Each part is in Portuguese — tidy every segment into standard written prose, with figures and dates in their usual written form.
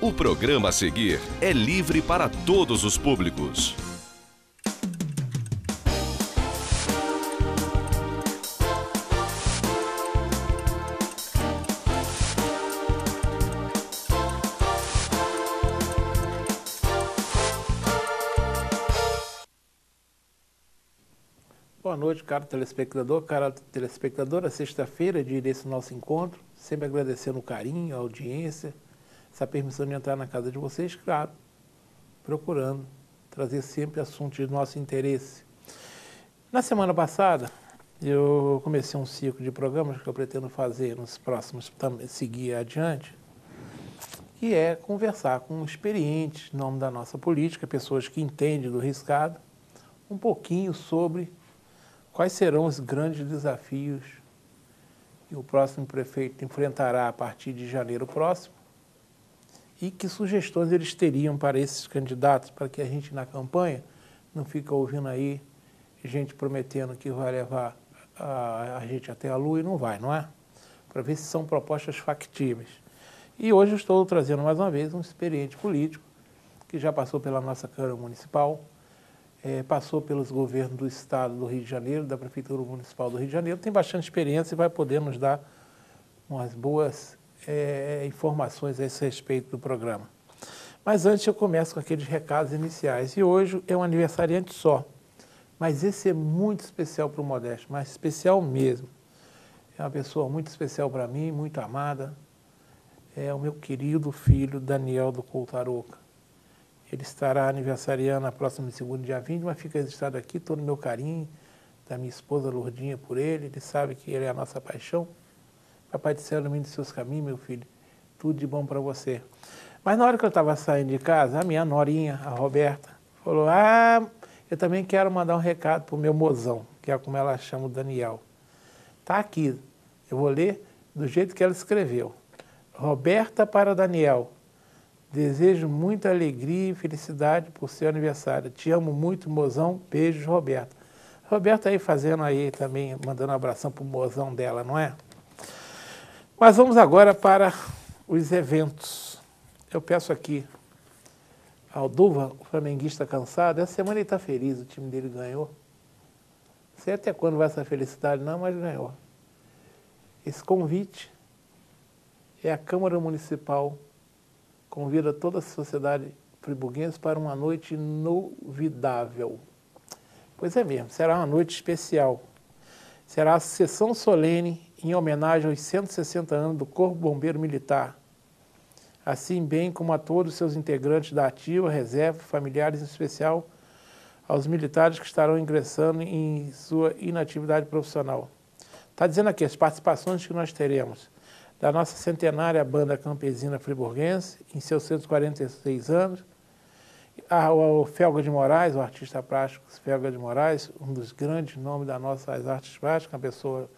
O programa a seguir é livre para todos os públicos. Boa noite, caro telespectador, cara telespectadora. Sexta-feira, dia desse nosso encontro. Sempre agradecendo o carinho, a audiência, essa permissão de entrar na casa de vocês, claro, procurando trazer sempre assuntos de nosso interesse. Na semana passada, eu comecei um ciclo de programas que eu pretendo fazer nos próximos, seguir adiante, que é conversar com experientes, em nome da nossa política, pessoas que entendem do riscado, um pouquinho sobre quais serão os grandes desafios que o próximo prefeito enfrentará a partir de janeiro próximo e que sugestões eles teriam para esses candidatos, para que a gente na campanha não fique ouvindo aí gente prometendo que vai levar a gente até a lua e não vai, não é? Para ver se são propostas factíveis. E hoje eu estou trazendo mais uma vez um experiente político que já passou pela nossa Câmara Municipal, passou pelos governos do Estado do Rio de Janeiro, da Prefeitura Municipal do Rio de Janeiro, tem bastante experiência e vai poder nos dar umas boas informações a esse respeito do programa. Mas antes eu começo com aqueles recados iniciais. E hoje é um aniversariante só, mas esse é muito especial para o Modesto, mas especial mesmo. É uma pessoa muito especial para mim, muito amada. É o meu querido filho Daniel do Coutaroca. Ele estará aniversariando na próxima segunda, dia 20, mas fica registrado aqui todo o meu carinho, da minha esposa Lourdinha por ele. Ele sabe que ele é a nossa paixão. Papai do céu, ilumine os seus caminhos, meu filho. Tudo de bom para você. Mas na hora que eu estava saindo de casa, a minha norinha, a Roberta, falou, eu também quero mandar um recado para o meu mozão, que é como ela chama o Daniel. Está aqui, eu vou ler do jeito que ela escreveu. Roberta para Daniel. Desejo muita alegria e felicidade por seu aniversário. Te amo muito, mozão. Beijos, Roberta. Roberta aí fazendo aí também, mandando um abração para o mozão dela, não é? Mas vamos agora para os eventos. Eu peço aqui ao Duva, o flamenguista cansado, essa semana ele está feliz, o time dele ganhou. Não sei até quando vai essa felicidade não, mas ganhou. Esse convite é a Câmara Municipal convida toda a sociedade friburguense para uma noite inovidável. Pois é mesmo, será uma noite especial. Será a sessão solene em homenagem aos 160 anos do Corpo Bombeiro Militar, assim bem como a todos os seus integrantes da ativa, reserva, familiares, em especial aos militares que estarão ingressando em sua inatividade profissional. Está dizendo aqui as participações que nós teremos da nossa centenária banda campesina friburguense, em seus 146 anos, o Felga de Moraes, o artista plástico Felga de Moraes, um dos grandes nomes das nossas artes plásticas, uma pessoa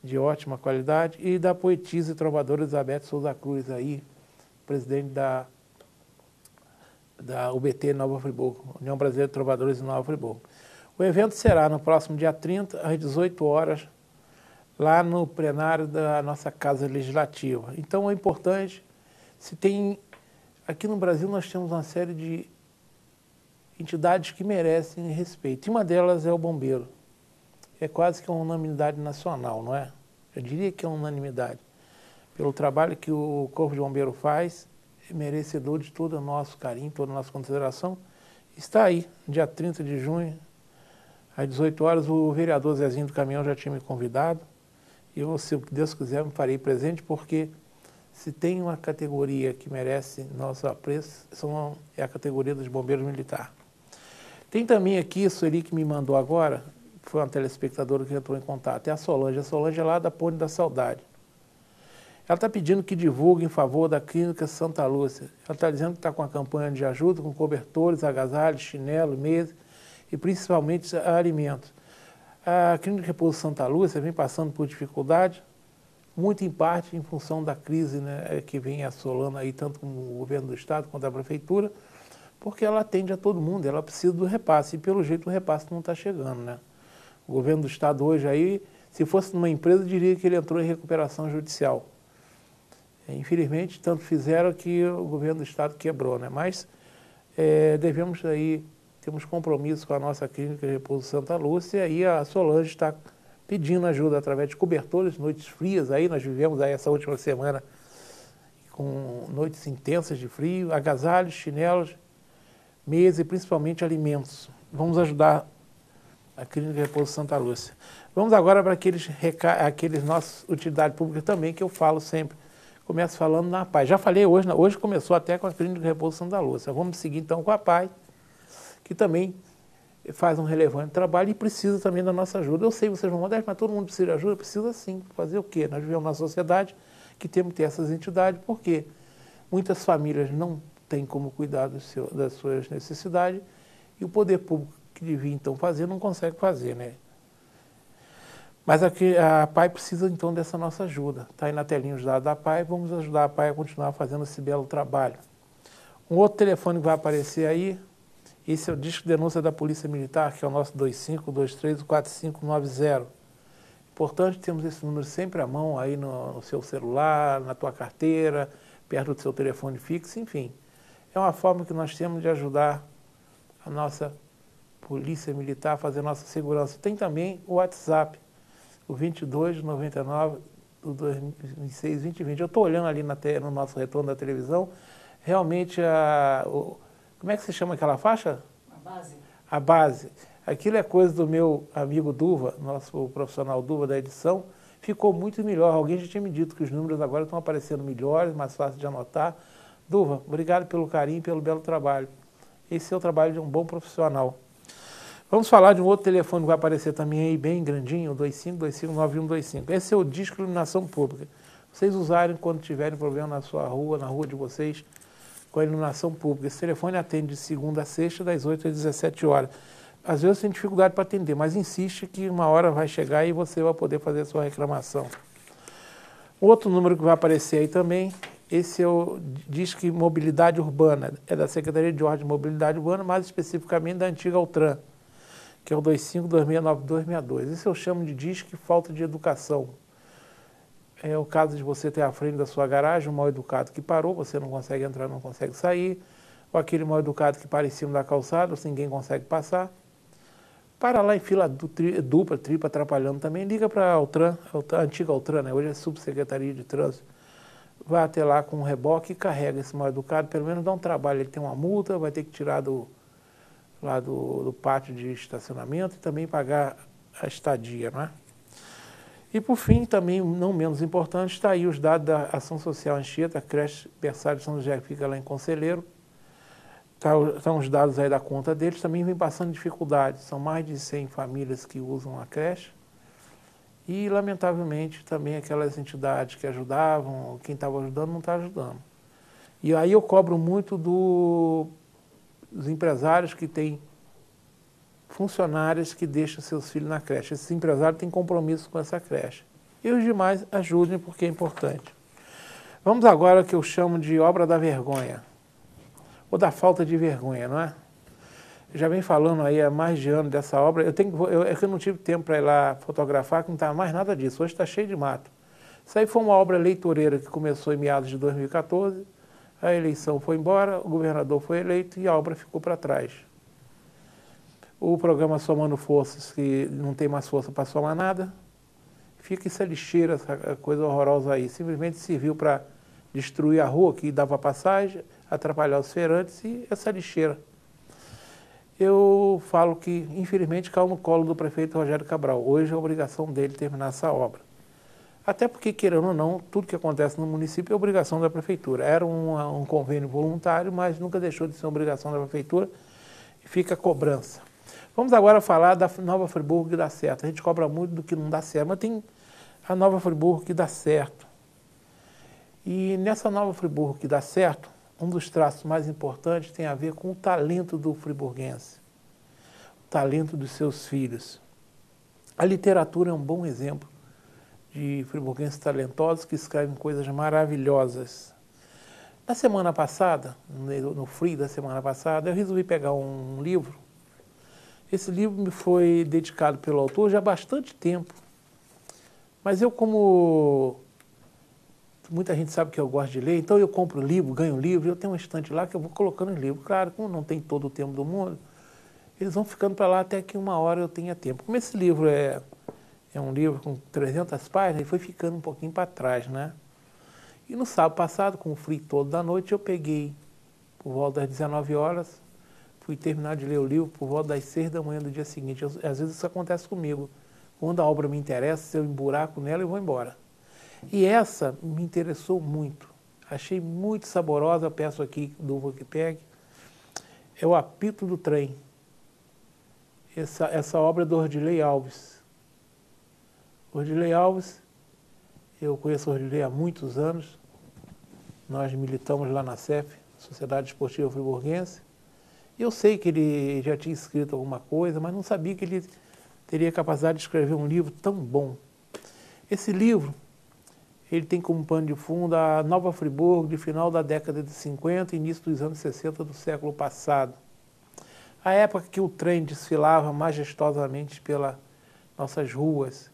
de ótima qualidade, e da poetisa e trovadora Elizabeth Souza Cruz, aí, presidente da UBT Nova Friburgo, União Brasileira de Trovadores de Nova Friburgo. O evento será no próximo dia 30, às 18 horas, lá no plenário da nossa Casa Legislativa. Então é importante, aqui no Brasil nós temos uma série de entidades que merecem respeito, e uma delas é o bombeiro. É quase que uma unanimidade nacional, não é? Eu diria que é uma unanimidade. Pelo trabalho que o Corpo de Bombeiro faz, é merecedor de todo o nosso carinho, toda a nossa consideração. Está aí, dia 30 de junho, às 18 horas, o vereador Zezinho do Caminhão já tinha me convidado. E eu, se Deus quiser, me farei presente, porque se tem uma categoria que merece nosso apreço, é a categoria dos bombeiros militares. Tem também aqui, a Sueli que me mandou agora, foi uma telespectadora que entrou em contato, é a Solange. A Solange é lá da Ponte da Saudade. Ela está pedindo que divulgue em favor da Clínica Santa Lúcia. Ela está dizendo que está com a campanha de ajuda, com cobertores, agasalhos, chinelo, mesa e principalmente alimentos. A Clínica de Repouso Santa Lúcia vem passando por dificuldade, muito em parte em função da crise, né, que vem assolando aí tanto o governo do Estado quanto a Prefeitura, porque ela atende a todo mundo, ela precisa do repasse, e pelo jeito o repasse não está chegando, né? O governo do Estado hoje aí, se fosse numa empresa, diria que ele entrou em recuperação judicial. Infelizmente, tanto fizeram que o governo do estado quebrou, né? Mas devemos aí, temos compromisso com a nossa clínica de repouso Santa Lúcia e a Solange está pedindo ajuda através de cobertores, noites frias aí, nós vivemos aí essa última semana com noites intensas de frio, agasalhos, chinelos, meias e principalmente alimentos. Vamos ajudar a Clínica de Repouso Santa Lúcia. Vamos agora para aqueles nossos utilidade pública também, que eu falo sempre. Começo falando na PAI. Já falei hoje começou até com a Clínica de Repouso Santa Lúcia. Vamos seguir então com a PAI, que também faz um relevante trabalho e precisa também da nossa ajuda. Eu sei, vocês vão mandar, mas todo mundo precisa de ajuda? Precisa sim. Fazer o quê? Nós vivemos numa sociedade que temos que ter essas entidades, porque muitas famílias não têm como cuidar das suas necessidades e o poder público que devia então fazer não consegue fazer, né? Mas aqui, a PAI precisa então dessa nossa ajuda. Está aí na telinha os dados da PAI, vamos ajudar a PAI a continuar fazendo esse belo trabalho. Um outro telefone que vai aparecer aí, esse é o disco de denúncia da Polícia Militar, que é o nosso 25234590. Importante termos esse número sempre à mão, aí no seu celular, na tua carteira, perto do seu telefone fixo, enfim. É uma forma que nós temos de ajudar a nossa Polícia Militar a fazer a nossa segurança. Tem também o WhatsApp, o 2299 do 2006-2020. Eu estou olhando ali no nosso retorno da televisão, realmente como é que se chama aquela faixa? A base. A base. Aquilo é coisa do meu amigo Duva, nosso profissional Duva da edição, ficou muito melhor. Alguém já tinha me dito que os números agora estão aparecendo melhores, mais fácil de anotar. Duva, obrigado pelo carinho e pelo belo trabalho. Esse é o trabalho de um bom profissional. Vamos falar de um outro telefone que vai aparecer também aí, bem grandinho, o 25259125. Esse é o disco de iluminação pública. Vocês usarem quando tiverem problema na sua rua, na rua de vocês, com a iluminação pública. Esse telefone atende de segunda a sexta, das 8 às 17 horas. Às vezes tem dificuldade para atender, mas insiste que uma hora vai chegar e você vai poder fazer a sua reclamação. Outro número que vai aparecer aí também, esse é o Disque Mobilidade Urbana, é da Secretaria de Ordem de Mobilidade Urbana, mais especificamente da antiga Altran, que é o 25269262. Esse eu chamo de Disque Falta de Educação. É o caso de você ter à frente da sua garagem um mal-educado que parou, você não consegue entrar, não consegue sair, ou aquele mal-educado que para em cima da calçada, se ninguém consegue passar. Para lá em fila dupla, tripla, atrapalhando também, liga para a Altran, a antiga Altran, né? Hoje é Subsecretaria de Trânsito. Vai até lá com um reboque e carrega esse mal-educado, pelo menos dá um trabalho. Ele tem uma multa, vai ter que tirar do pátio de estacionamento e também pagar a estadia, não é? E por fim, também não menos importante, está aí os dados da Ação Social Anchieta, a creche Berçário São José, que fica lá em Conselheiro. Estão os dados aí da conta deles, também vem passando dificuldades. São mais de 100 famílias que usam a creche. E, lamentavelmente, também aquelas entidades que ajudavam, quem estava ajudando não está ajudando. E aí eu cobro muito dos empresários que têm funcionários que deixam seus filhos na creche. Esses empresários têm compromisso com essa creche. E os demais ajudem porque é importante. Vamos agora ao que eu chamo de obra da vergonha. Ou da falta de vergonha, não é? Eu já venho falando aí há mais de ano dessa obra. Eu não tive tempo para ir lá fotografar, que não estava mais nada disso. Hoje está cheio de mato. Isso aí foi uma obra eleitoreira que começou em meados de 2014. A eleição foi embora, o governador foi eleito e a obra ficou para trás. O programa Somando Forças, que não tem mais força para somar nada, fica essa lixeira, essa coisa horrorosa aí. Simplesmente serviu para destruir a rua que dava passagem, atrapalhar os feirantes e essa lixeira. Eu falo que, infelizmente, caiu no colo do prefeito Rogério Cabral. Hoje é a obrigação dele terminar essa obra. Até porque, querendo ou não, tudo que acontece no município é obrigação da prefeitura. Era um convênio voluntário, mas nunca deixou de ser obrigação da prefeitura e fica a cobrança. Vamos agora falar da Nova Friburgo que dá certo. A gente cobra muito do que não dá certo, mas tem a Nova Friburgo que dá certo. E nessa Nova Friburgo que dá certo, um dos traços mais importantes tem a ver com o talento do friburguense, o talento dos seus filhos. A literatura é um bom exemplo de friburguenses talentosos que escrevem coisas maravilhosas. Na semana passada, no Free da semana passada, eu resolvi pegar um livro. Esse livro me foi dedicado pelo autor já há bastante tempo. Mas eu, como muita gente sabe que eu gosto de ler, então eu compro livro, ganho livro, eu tenho um estante lá que eu vou colocando os livros. Claro, como não tem todo o tempo do mundo, eles vão ficando para lá até que uma hora eu tenha tempo. Como esse livro é um livro com 300 páginas, ele foi ficando um pouquinho para trás, né? E no sábado passado, com o frio todo da noite, eu peguei por volta das 19 horas, fui terminar de ler o livro por volta das 6 da manhã do dia seguinte. Às vezes isso acontece comigo. Quando a obra me interessa, se eu emburaco nela, eu vou embora. E essa me interessou muito. Achei muito saborosa, peço aqui do Wikipedia. É O Apito do Trem. Essa obra é do Ordilei Alves. Ordilei Alves, eu conheço o Ordilei há muitos anos. Nós militamos lá na SEF, Sociedade Esportiva Friburguense. Eu sei que ele já tinha escrito alguma coisa, mas não sabia que ele teria capacidade de escrever um livro tão bom. Esse livro, ele tem como pano de fundo a Nova Friburgo de final da década de 50 e início dos anos 60 do século passado. A época que o trem desfilava majestosamente pelas nossas ruas.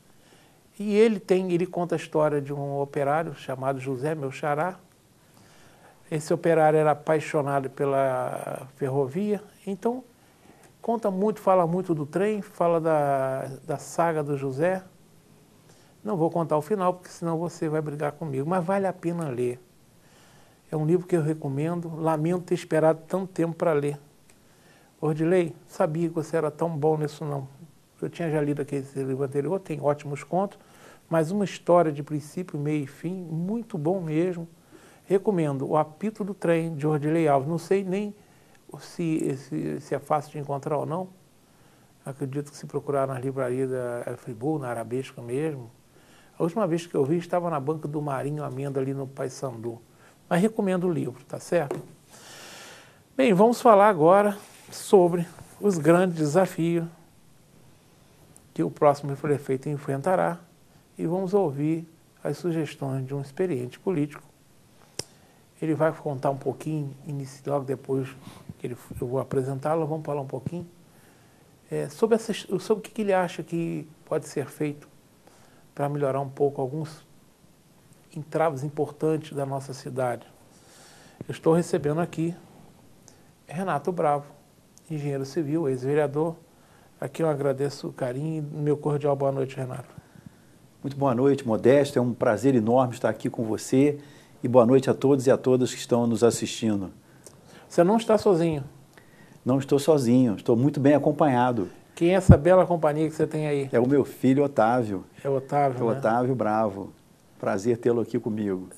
E ele conta a história de um operário chamado José Meu Xará. Esse operário era apaixonado pela ferrovia, então conta muito, fala muito do trem, fala da saga do José. Não vou contar o final, porque senão você vai brigar comigo, mas vale a pena ler. É um livro que eu recomendo, lamento ter esperado tanto tempo para ler. Ordilei, sabia que você era tão bom nisso não. Eu tinha já lido aquele livro anterior, tem ótimos contos, mas uma história de princípio, meio e fim, muito bom mesmo. Recomendo O Apito do Trem, de Ordilei Alves. Não sei nem se é fácil de encontrar ou não. Acredito que se procurar na livraria da Friburgo, na Arabesca mesmo. A última vez que eu vi estava na banca do Marinho Amenda, ali no Paissandu. Mas recomendo o livro, tá certo? Bem, vamos falar agora sobre os grandes desafios que o próximo prefeito enfrentará e vamos ouvir as sugestões de um experiente político. Ele vai contar um pouquinho, logo depois que eu vou apresentá-lo, vamos falar um pouquinho sobre o que ele acha que pode ser feito para melhorar um pouco alguns entraves importantes da nossa cidade. Eu estou recebendo aqui Renato Bravo, engenheiro civil, ex-vereador. Aqui eu agradeço o carinho e meu cordial boa noite, Renato. Muito boa noite, Modesto. É um prazer enorme estar aqui com você. E boa noite a todos e a todas que estão nos assistindo. Você não está sozinho? Não estou sozinho, estou muito bem acompanhado. Quem é essa bela companhia que você tem aí? É o meu filho, Otávio. É o Otávio, né? Otávio Bravo. Prazer tê-lo aqui comigo.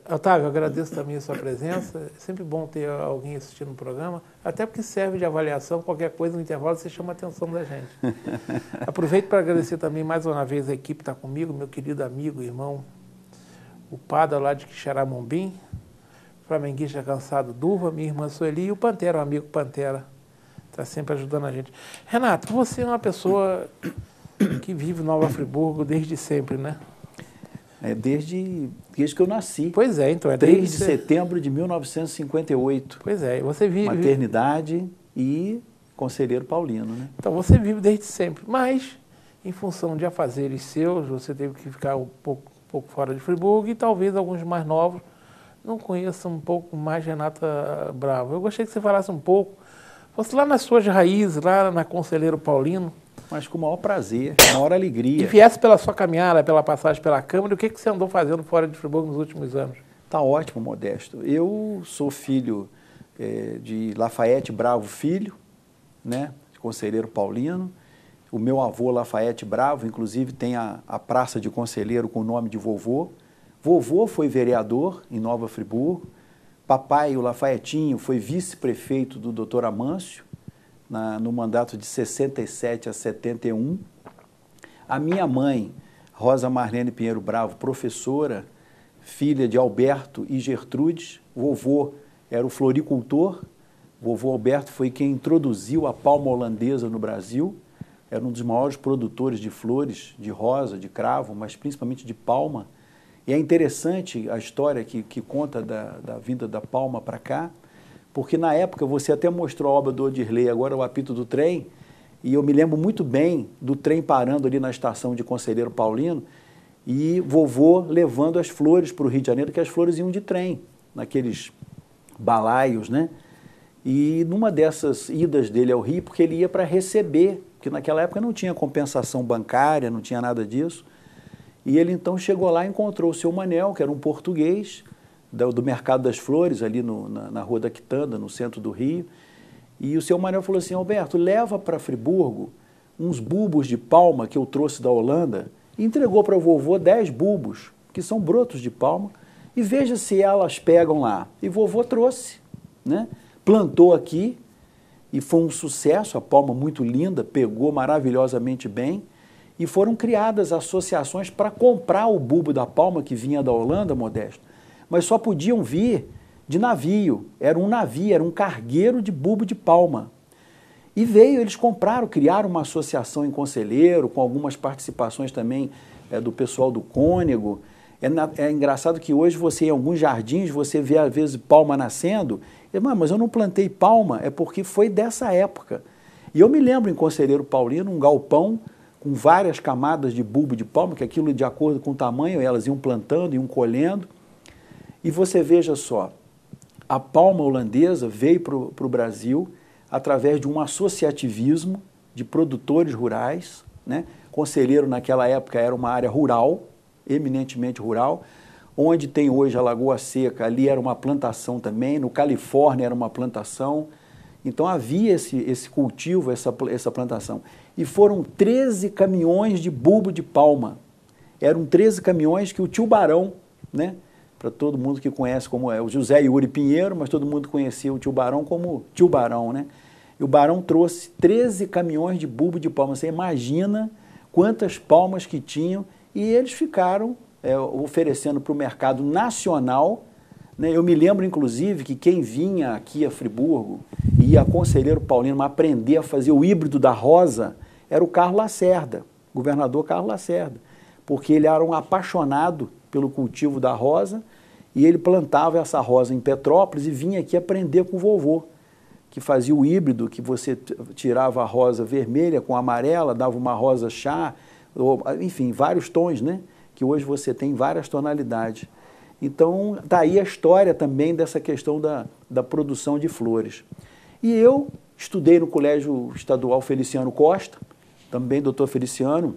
Otávio, eu agradeço também a sua presença. É sempre bom ter alguém assistindo o programa, até porque serve de avaliação. Qualquer coisa no intervalo você chama a atenção da gente. Aproveito para agradecer também mais uma vez a equipe que está comigo, meu querido amigo, irmão, o Pada lá de Quixeramobim, flamenguista cansado Durva, minha irmã Sueli e o Pantera, o amigo Pantera, está sempre ajudando a gente. Renato, você é uma pessoa que vive Nova Friburgo desde sempre, né? Desde que eu nasci. Pois é, então. 3 de setembro de 1958. Pois é, você vive... Maternidade e Conselheiro Paulino, né? Então, você vive desde sempre, mas em função de afazeres seus, você teve que ficar um pouco fora de Friburgo e talvez alguns mais novos não conheçam um pouco mais Renata Bravo. Eu gostaria que você falasse um pouco, fosse lá nas suas raízes, lá na Conselheiro Paulino. Mas com o maior prazer, com a maior alegria. E viesse pela sua caminhada, pela passagem pela Câmara, o que você andou fazendo fora de Friburgo nos últimos anos? Tá ótimo, Modesto. Eu sou filho de Lafayette Bravo Filho, né, Conselheiro Paulino. O meu avô, Lafayette Bravo, inclusive tem a praça de conselheiro com o nome de vovô. Vovô foi vereador em Nova Friburgo. Papai, o Lafayetinho, foi vice-prefeito do Dr. Amâncio, no mandato de 67 a 71. A minha mãe, Rosa Marlene Pinheiro Bravo, professora, filha de Alberto e Gertrudes. Vovô era o floricultor. Vovô Alberto foi quem introduziu a palma holandesa no Brasil. Era um dos maiores produtores de flores, de rosa, de cravo, mas principalmente de palma. E é interessante a história que conta da vinda da palma para cá, porque na época você até mostrou a obra do Odirley, agora O Apito do Trem, e eu me lembro muito bem do trem parando ali na estação de Conselheiro Paulino, e vovô levando as flores para o Rio de Janeiro, que as flores iam de trem, naqueles balaios, né? E numa dessas idas dele ao Rio, porque ele ia para receber, porque naquela época não tinha compensação bancária, não tinha nada disso, e ele então chegou lá e encontrou o seu Manel, que era um português, do Mercado das Flores, ali na Rua da Quitanda, no centro do Rio, e o seu Manel falou assim: Alberto, leva para Friburgo uns bulbos de palma que eu trouxe da Holanda, e entregou para o vovô 10 bulbos, que são brotos de palma, e veja se elas pegam lá. E vovô trouxe, né? Plantou aqui, e foi um sucesso, a palma muito linda, pegou maravilhosamente bem, e foram criadas associações para comprar o bulbo da palma que vinha da Holanda, Modesto, mas só podiam vir de navio, era um cargueiro de bulbo de palma. E eles compraram, criaram uma associação em Conselheiro, com algumas participações também do pessoal do Cônego. É engraçado que hoje você, em alguns jardins, você vê às vezes palma nascendo, mas eu não plantei palma, é porque foi dessa época. E eu me lembro em Conselheiro Paulino, um galpão com várias camadas de bulbo de palma, que aquilo de acordo com o tamanho, elas iam plantando, iam colhendo. E você veja só, a palma holandesa veio para o Brasil através de um associativismo de produtores rurais, né? Conselheiro naquela época era uma área rural, eminentemente rural, onde tem hoje a Lagoa Seca, ali era uma plantação também, no Califórnia era uma plantação, então havia esse cultivo, essa plantação. E foram 13 caminhões de bulbo de palma, eram 13 caminhões que o tio Barão, né? Para todo mundo que conhece como é o José Yuri Pinheiro, mas todo mundo conhecia o tio Barão como tio Barão, né? E o Barão trouxe 13 caminhões de bulbo de palma. Você imagina quantas palmas que tinham, e eles ficaram oferecendo para o mercado nacional, né? Eu me lembro, inclusive, que quem vinha aqui a Friburgo e ia a Conselheiro Paulino aprender a fazer o híbrido da rosa era o Carlos Lacerda, governador Carlos Lacerda, porque ele era um apaixonado pelo cultivo da rosa, e ele plantava essa rosa em Petrópolis e vinha aqui aprender com o vovô, que fazia o híbrido, que você tirava a rosa vermelha com amarela, dava uma rosa chá, enfim, vários tons, né? Que hoje você tem várias tonalidades. Então, está aí a história também dessa questão da produção de flores. E eu estudei no Colégio Estadual Feliciano Costa, também doutor Feliciano,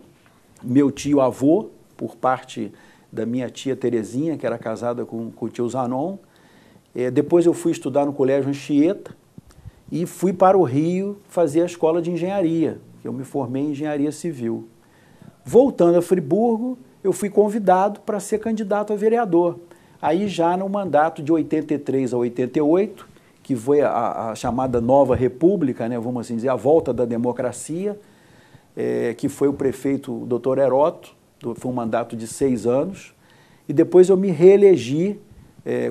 meu tio-avô, por parte da minha tia Terezinha, que era casada com o tio Zanon. Depois eu fui estudar no Colégio Anchieta e fui para o Rio fazer a escola de engenharia, que eu me formei em engenharia civil. Voltando a Friburgo, eu fui convidado para ser candidato a vereador. Aí já no mandato de 83 a 88, que foi a chamada Nova República, né, vamos assim dizer, a volta da democracia, que foi o prefeito o Dr. Heroto, foi um mandato de 6 anos, e depois eu me reelegi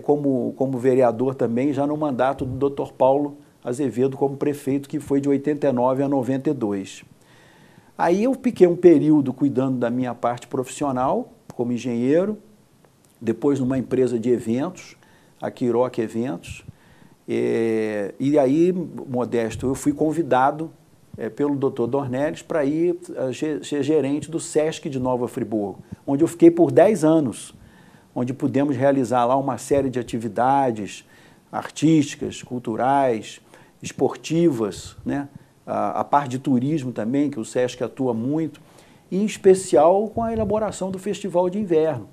como vereador também, já no mandato do Dr. Paulo Azevedo como prefeito, que foi de 89 a 92. Aí eu fiquei um período cuidando da minha parte profissional, como engenheiro, depois numa empresa de eventos, a Quiroc Eventos, e aí, Modesto, eu fui convidado pelo Dr. Dornelles para ir ser gerente do Sesc de Nova Friburgo, onde eu fiquei por 10 anos, onde pudemos realizar lá uma série de atividades artísticas, culturais, esportivas, né? A parte de turismo também, que o Sesc atua muito, e em especial com a elaboração do Festival de Inverno,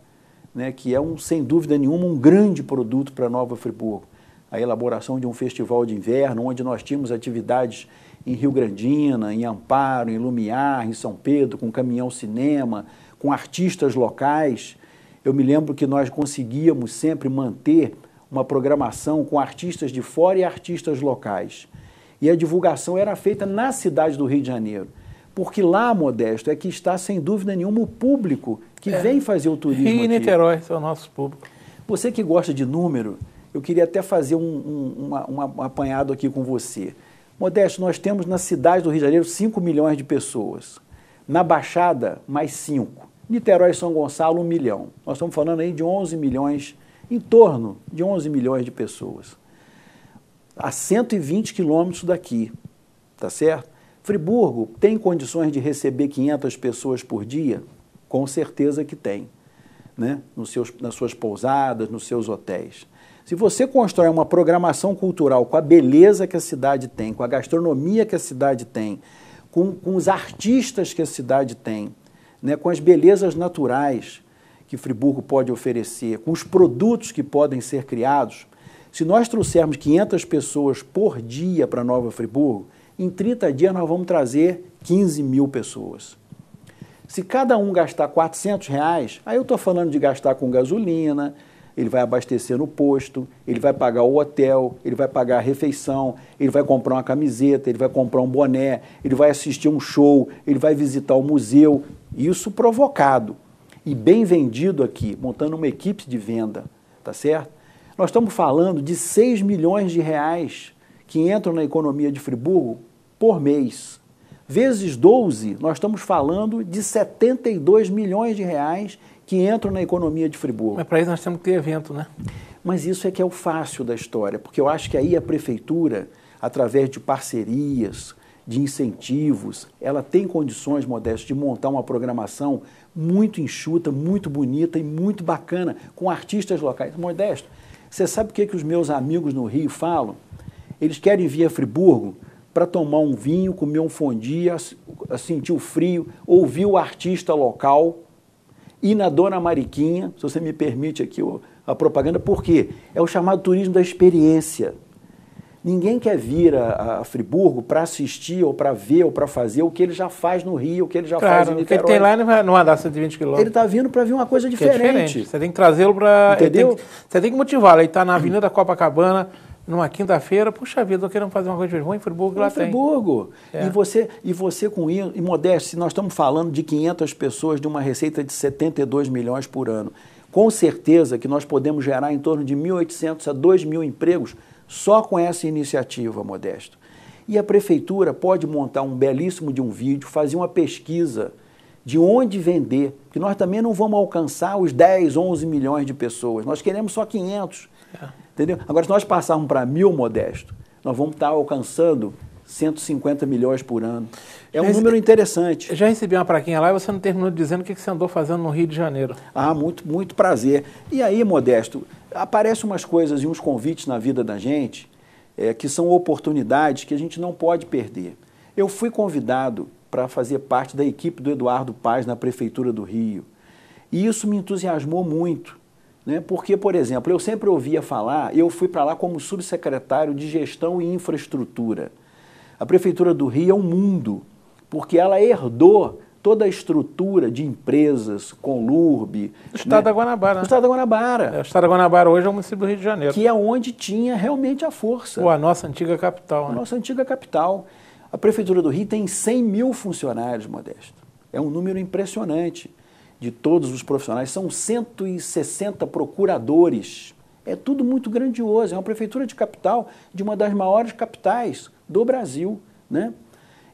né? Que é, sem dúvida nenhuma, um grande produto para Nova Friburgo. A elaboração de um festival de inverno, onde nós tínhamos atividades em Rio Grandina, em Amparo, em Lumiar, em São Pedro, com caminhão cinema, com artistas locais. Eu me lembro que nós conseguíamos sempre manter uma programação com artistas de fora e artistas locais. E a divulgação era feita na cidade do Rio de Janeiro. Porque lá, Modesto, é que está, sem dúvida nenhuma, o público que vem fazer o turismo Rio e aqui. Niterói são o nosso público. Você que gosta de número, eu queria até fazer um apanhado aqui com você. Modesto, nós temos na cidade do Rio de Janeiro 5 milhões de pessoas. Na Baixada, mais 5. Niterói e São Gonçalo, 1 milhão. Nós estamos falando aí de 11 milhões, em torno de 11 milhões de pessoas. A 120 quilômetros daqui, tá certo? Friburgo tem condições de receber 500 pessoas por dia? Com certeza que tem. né? Nas suas pousadas, nos seus hotéis. Se você constrói uma programação cultural com a beleza que a cidade tem, com a gastronomia que a cidade tem, com os artistas que a cidade tem, né? Com as belezas naturais que Friburgo pode oferecer, com os produtos que podem ser criados, se nós trouxermos 500 pessoas por dia para Nova Friburgo, em 30 dias nós vamos trazer 15 mil pessoas. Se cada um gastar R$400, aí eu estou falando de gastar com gasolina, ele vai abastecer no posto, ele vai pagar o hotel, ele vai pagar a refeição, ele vai comprar uma camiseta, ele vai comprar um boné, ele vai assistir um show, ele vai visitar o museu. Isso provocado e bem vendido aqui, montando uma equipe de venda, tá certo? Nós estamos falando de 6 milhões de reais que entram na economia de Friburgo por mês. Vezes 12, nós estamos falando de 72 milhões de reais que entram na economia de Friburgo. Mas para isso nós temos que ter evento, né? Mas isso é que é o fácil da história, porque eu acho que aí a prefeitura, através de parcerias, de incentivos, ela tem condições, Modesto, de montar uma programação muito enxuta, muito bonita e muito bacana, com artistas locais. Modesto, você sabe o que os meus amigos no Rio falam? Eles querem vir a Friburgo para tomar um vinho, comer um fondue, sentir o frio, ouvir o artista local, ir na Dona Mariquinha, se você me permite aqui a propaganda, por quê? É o chamado turismo da experiência. Ninguém quer vir a Friburgo para assistir, ou para ver, ou para fazer o que ele já faz no Rio, o que ele já faz em Niterói. O que ele tem lá ele não vai andar 120 quilômetros. Ele está vindo para ver uma coisa diferente. É diferente. Você tem que trazê-lo para... Entendeu? Você tem que motivá-lo. Ele está na Avenida Copacabana, numa quinta-feira, puxa vida, eu quero fazer uma coisa diferente. Vou em Friburgo, lá tem. Friburgo. É. E você com isso, e Modesto, se nós estamos falando de 500 pessoas, de uma receita de 72 milhões por ano, com certeza que nós podemos gerar em torno de 1.800 a 2.000 empregos só com essa iniciativa, Modesto. E a prefeitura pode montar um belíssimo de um vídeo, fazer uma pesquisa de onde vender, porque nós também não vamos alcançar os 10, 11 milhões de pessoas, nós queremos só 500. Entendeu? Agora, se nós passarmos para 1.000, Modesto, nós vamos estar alcançando 150 milhões por ano. É um número interessante. Eu já recebi uma plaquinha lá e você não terminou dizendo o que você andou fazendo no Rio de Janeiro. Ah, muito prazer. E aí, Modesto, aparecem umas coisas e uns convites na vida da gente que são oportunidades que a gente não pode perder. Eu fui convidado para fazer parte da equipe do Eduardo Paes na Prefeitura do Rio. E isso me entusiasmou muito. Né? Porque, por exemplo, eu sempre ouvia falar, eu fui para lá como subsecretário de Gestão e Infraestrutura. A Prefeitura do Rio é um mundo, porque ela herdou toda a estrutura de empresas, Conlurb... O Estado da Guanabara. O Estado da Guanabara. O Estado da Guanabara hoje é o município do Rio de Janeiro. Que é onde tinha realmente a força. Ou a nossa antiga capital. A nossa antiga capital. A Prefeitura do Rio tem 100 mil funcionários, Modesto. É um número impressionante de todos os profissionais. São 160 procuradores. É tudo muito grandioso. É uma prefeitura de capital, de uma das maiores capitais do Brasil, né?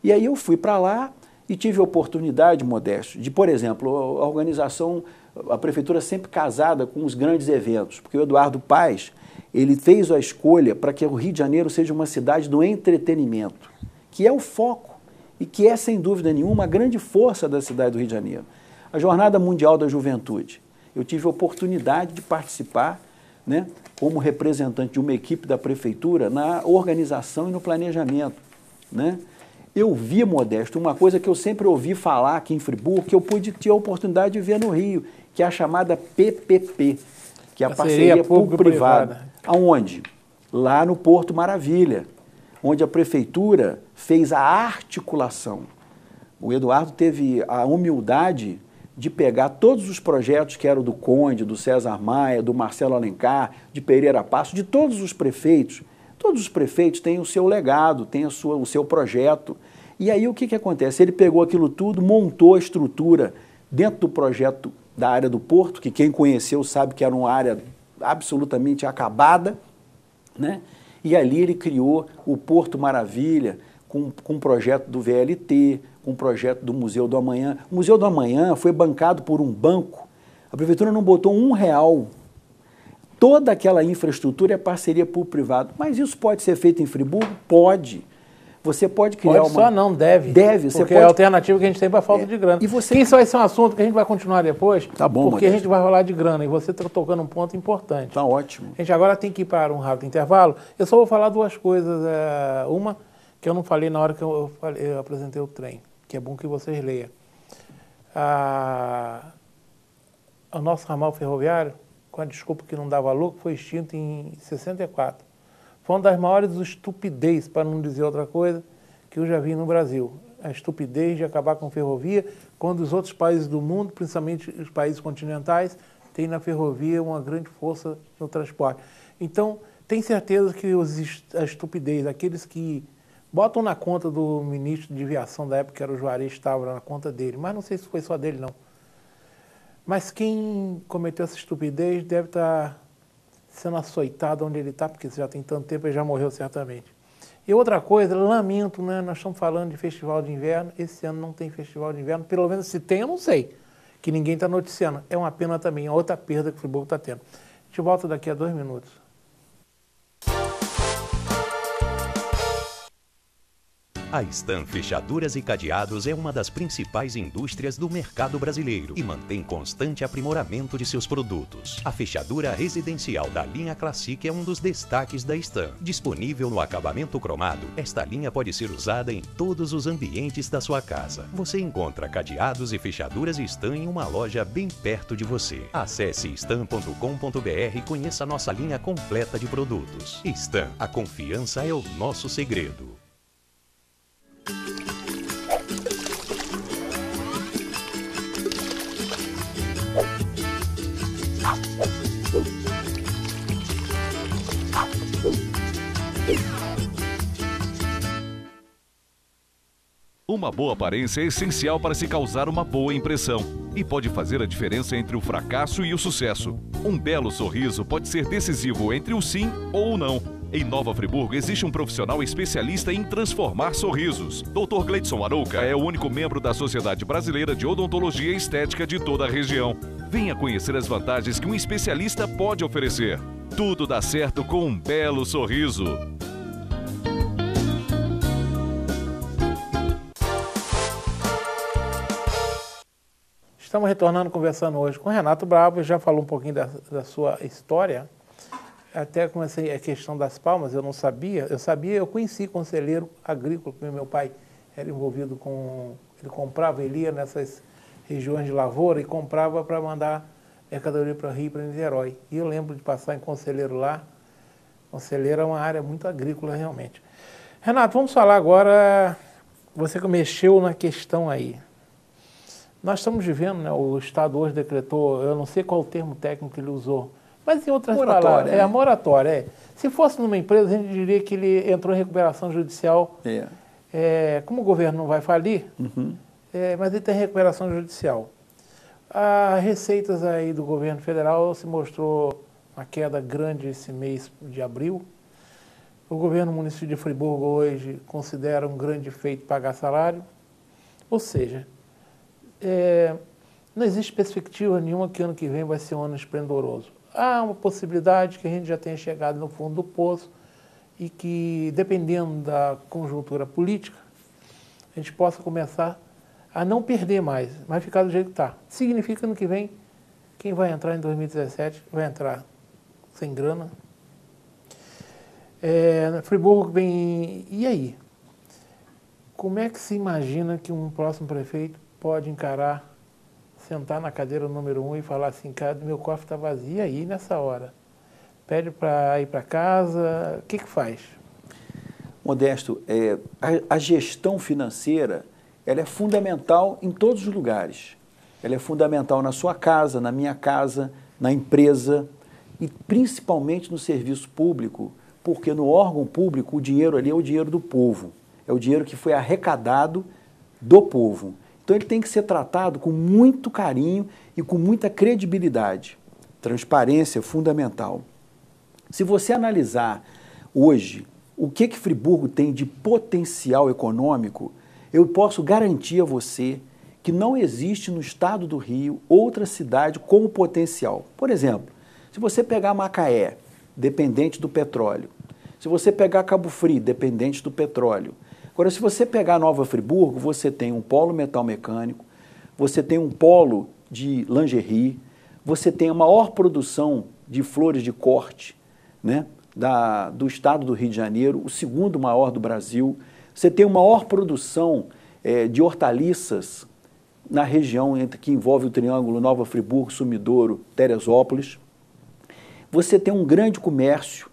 E aí eu fui para lá e tive a oportunidade, Modesto, de, por exemplo, a organização, a prefeitura sempre casada com os grandes eventos, porque o Eduardo Paes, ele fez a escolha para que o Rio de Janeiro seja uma cidade do entretenimento, que é o foco e que é, sem dúvida nenhuma, a grande força da cidade do Rio de Janeiro. A Jornada Mundial da Juventude. Eu tive a oportunidade de participar, né, como representante de uma equipe da prefeitura na organização e no planejamento, né? Eu vi, Modesto, uma coisa que eu sempre ouvi falar aqui em Friburgo, que eu pude ter a oportunidade de ver no Rio, que é a chamada PPP, que é a Parceria Público-Privada. Aonde? Lá no Porto Maravilha, onde a prefeitura fez a articulação. O Eduardo teve a humildade de pegar todos os projetos que eram do Conde, do César Maia, do Marcelo Alencar, de Pereira Passo, de todos os prefeitos. Todos os prefeitos têm o seu legado, têm o seu projeto. E aí o que acontece? Ele pegou aquilo tudo, montou a estrutura dentro do projeto da área do Porto, que quem conheceu sabe que era uma área absolutamente acabada, né? E ali ele criou o Porto Maravilha, com um projeto do VLT, com um projeto do Museu do Amanhã. O Museu do Amanhã foi bancado por um banco. A prefeitura não botou R$1. Toda aquela infraestrutura é parceria público-privado. Mas isso pode ser feito em Friburgo? Pode. Você pode criar pode só não, deve. Deve. Você porque pode... é a alternativa que a gente tem para a falta de grana. E você... Isso vai ser um assunto que a gente vai continuar depois, Tá bom, porque Modesto. a gente vai falar de grana e você está tocando um ponto importante. Tá ótimo. A gente agora tem que ir para um rápido intervalo. Eu só vou falar duas coisas. Uma, que eu não falei na hora que eu apresentei o trem, que é bom que vocês leiam. O nosso ramal ferroviário, com a desculpa que não dava lucro, foi extinto em 64. Foi uma das maiores estupidez, para não dizer outra coisa, que eu já vi no Brasil. A estupidez de acabar com ferrovia, quando os outros países do mundo, principalmente os países continentais, têm na ferrovia uma grande força no transporte. Então, tem certeza que a estupidez, aqueles que botam na conta do ministro de aviação da época, que era o Juarez, estava na conta dele, mas não sei se foi só dele, não. Mas quem cometeu essa estupidez deve estar sendo açoitado onde ele está, porque já tem tanto tempo, ele já morreu certamente. E outra coisa, lamento, né? Nós estamos falando de festival de inverno, esse ano não tem festival de inverno, pelo menos se tem, eu não sei, que ninguém está noticiando. É uma pena também, é outra perda que o Friburgo está tendo. A gente volta daqui a 2 minutos. A Stan Fechaduras e Cadeados é uma das principais indústrias do mercado brasileiro e mantém constante aprimoramento de seus produtos. A fechadura residencial da linha Classic é um dos destaques da Stan. Disponível no acabamento cromado, esta linha pode ser usada em todos os ambientes da sua casa. Você encontra cadeados e fechaduras Stan em uma loja bem perto de você. Acesse stan.com.br e conheça nossa linha completa de produtos. Stan, a confiança é o nosso segredo. Uma boa aparência é essencial para se causar uma boa impressão e pode fazer a diferença entre o fracasso e o sucesso. Um belo sorriso pode ser decisivo entre o sim ou o não. Em Nova Friburgo existe um profissional especialista em transformar sorrisos. Dr. Gleidson Arouca é o único membro da Sociedade Brasileira de Odontologia e Estética de toda a região. Venha conhecer as vantagens que um especialista pode oferecer. Tudo dá certo com um belo sorriso. Estamos retornando, conversando hoje com o Renato Bravo, já falou um pouquinho da sua história. Até comecei a questão das palmas, eu não sabia. Eu conheci conselheiro agrícola, porque meu pai era envolvido com... Ele comprava, ele ia nessas regiões de lavoura e comprava para mandar mercadoria para o Rio e para Niterói. E eu lembro de passar em conselheiro lá. Conselheiro é uma área muito agrícola, realmente. Renato, vamos falar agora, você que mexeu na questão aí. Nós estamos vivendo, né, o Estado hoje decretou, eu não sei qual o termo técnico que ele usou, mas em outras palavras, né? a moratória. Se fosse numa empresa, a gente diria que ele entrou em recuperação judicial. Como o governo não vai falir, mas ele tem recuperação judicial. As receitas aí do governo federal se mostrou uma queda grande esse mês de abril. O governo municipal de Friburgo hoje considera um grande feito pagar salário. Ou seja, não existe perspectiva nenhuma que ano que vem vai ser um ano esplendoroso. Há uma possibilidade que a gente já tenha chegado no fundo do poço e que, dependendo da conjuntura política, a gente possa começar a não perder mais, mas ficar do jeito que está. Significa que ano que vem, quem vai entrar em 2017 vai entrar sem grana. Friburgo vem... E aí? Como é que se imagina que um próximo prefeito pode encarar, sentar na cadeira número 1 e falar assim, cara, meu cofre está vazio, e aí nessa hora? Pede para ir para casa, o que faz? Modesto, a gestão financeira, ela é fundamental em todos os lugares. Ela é fundamental na sua casa, na minha casa, na empresa e principalmente no serviço público, porque no órgão público o dinheiro ali é o dinheiro do povo, é o dinheiro que foi arrecadado do povo. Então ele tem que ser tratado com muito carinho e com muita credibilidade. Transparência é fundamental. Se você analisar hoje o que Friburgo tem de potencial econômico, eu posso garantir a você que não existe no estado do Rio outra cidade com potencial. Por exemplo, se você pegar Macaé, dependente do petróleo, se você pegar Cabo Frio, dependente do petróleo, Agora, se você pegar Nova Friburgo, você tem um polo metal mecânico, você tem um polo de lingerie, você tem a maior produção de flores de corte, né, do estado do Rio de Janeiro, o segundo maior do Brasil. Você tem a maior produção de hortaliças na região que envolve o triângulo Nova Friburgo, Sumidouro, Teresópolis. Você tem um grande comércio,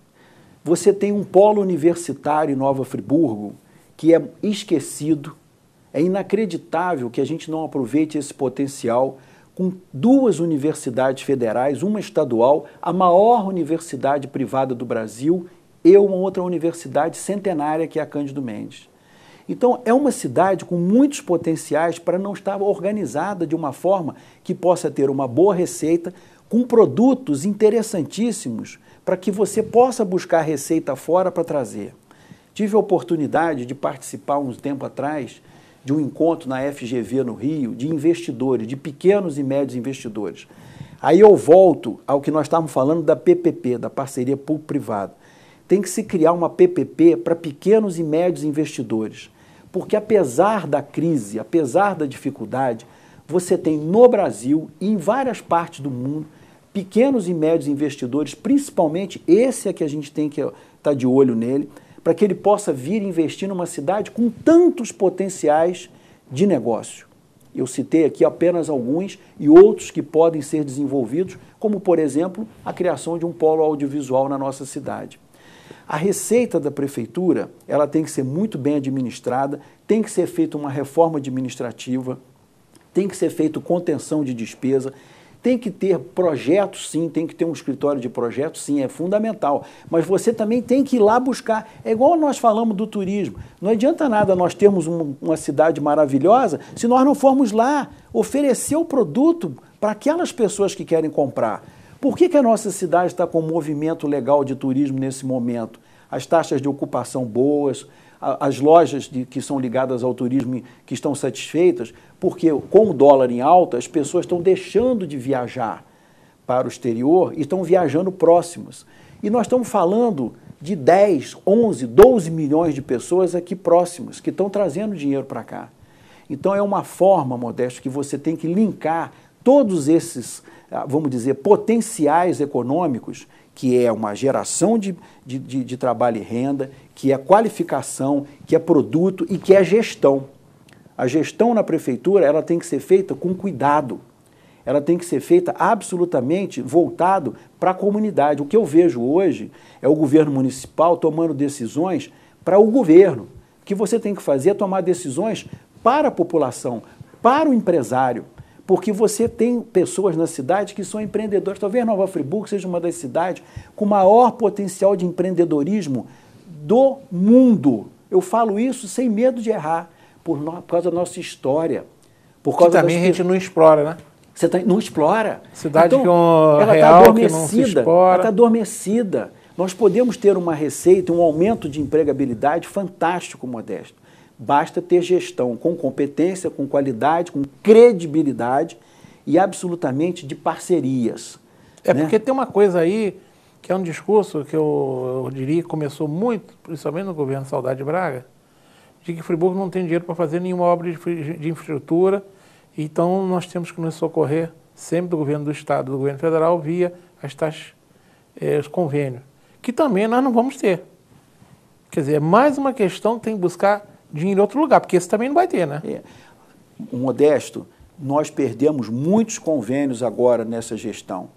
você tem um polo universitário em Nova Friburgo que é esquecido. É inacreditável que a gente não aproveite esse potencial com 2 universidades federais, uma estadual, a maior universidade privada do Brasil e uma outra universidade centenária que é a Cândido Mendes. Então, é uma cidade com muitos potenciais para não estar organizada de uma forma que possa ter uma boa receita, com produtos interessantíssimos, para que você possa buscar receita fora para trazer. Tive a oportunidade de participar, uns tempo atrás, de um encontro na FGV no Rio, de investidores, de pequenos e médios investidores. Aí eu volto ao que nós estávamos falando da PPP, da parceria público-privada. Tem que se criar uma PPP para pequenos e médios investidores. Porque apesar da crise, apesar da dificuldade, você tem no Brasil e em várias partes do mundo, pequenos e médios investidores, principalmente esse é que a gente tem que estar de olho nele, para que ele possa vir investir numa cidade com tantos potenciais de negócio. Eu citei aqui apenas alguns e outros que podem ser desenvolvidos, como, por exemplo, a criação de um polo audiovisual na nossa cidade. A receita da prefeitura, ela tem que ser muito bem administrada, tem que ser feita uma reforma administrativa, tem que ser feita contenção de despesa, tem que ter projetos, sim, tem que ter um escritório de projetos, sim, é fundamental. Mas você também tem que ir lá buscar. É igual nós falamos do turismo. Não adianta nada nós termos uma cidade maravilhosa se nós não formos lá oferecer o produto para aquelas pessoas que querem comprar. Por que a nossa cidade está com um movimento legal de turismo nesse momento? As taxas de ocupação boas, as lojas que são ligadas ao turismo que estão satisfeitas, porque com o dólar em alta, as pessoas estão deixando de viajar para o exterior e estão viajando próximas. E nós estamos falando de 10, 11, 12 milhões de pessoas aqui próximas, que estão trazendo dinheiro para cá. Então é uma forma, Modesto, que você tem que linkar todos esses, vamos dizer, potenciais econômicos, que é uma geração de trabalho e renda, que é qualificação, que é produto e que é gestão. A gestão na prefeitura, ela tem que ser feita com cuidado. Ela tem que ser feita absolutamente voltado para a comunidade. O que eu vejo hoje é o governo municipal tomando decisões para o governo. O que você tem que fazer é tomar decisões para a população, para o empresário. Porque você tem pessoas na cidade que são empreendedores. Talvez Nova Friburgo seja uma das cidades com maior potencial de empreendedorismo do mundo. Eu falo isso sem medo de errar, por causa da nossa história. Por causa que também a gente não explora, né? Você não explora. Cidade então, com ela real está que não se adormecida. explora. Ela está adormecida. Nós podemos ter uma receita, um aumento de empregabilidade fantástico, Modesto. Basta ter gestão com competência, com qualidade, com credibilidade e absolutamente de parcerias. É, né? Porque tem uma coisa aí que é um discurso que eu diria que começou muito, principalmente no governo Saudade Braga, de que Friburgo não tem dinheiro para fazer nenhuma obra de infraestrutura, então nós temos que nos socorrer sempre do governo do Estado, do governo federal, via as taxas, os convênios, que também nós não vamos ter. Quer dizer, é mais uma questão que tem que buscar dinheiro em outro lugar, porque esse também não vai ter, né? Modesto, nós perdemos muitos convênios agora nessa gestão.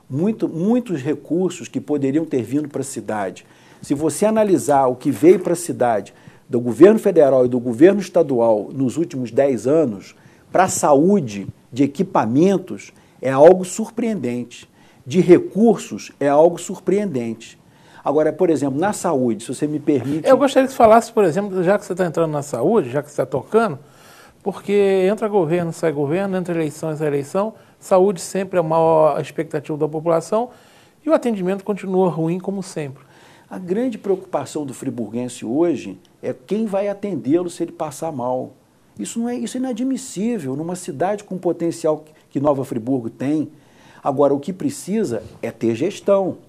Muitos recursos que poderiam ter vindo para a cidade. Se você analisar o que veio para a cidade do governo federal e do governo estadual nos últimos 10 anos, para a saúde, de equipamentos, é algo surpreendente. De recursos, é algo surpreendente. Agora, por exemplo, na saúde, se você me permite... Eu gostaria que você falasse, por exemplo, já que você está entrando na saúde, já que você está tocando, porque entra governo, sai governo, entra eleição, sai eleição, saúde sempre é a maior expectativa da população e o atendimento continua ruim como sempre. A grande preocupação do friburguense hoje é quem vai atendê-lo se ele passar mal. Isso é inadmissível numa cidade com o potencial que Nova Friburgo tem. Agora, o que precisa é ter gestão.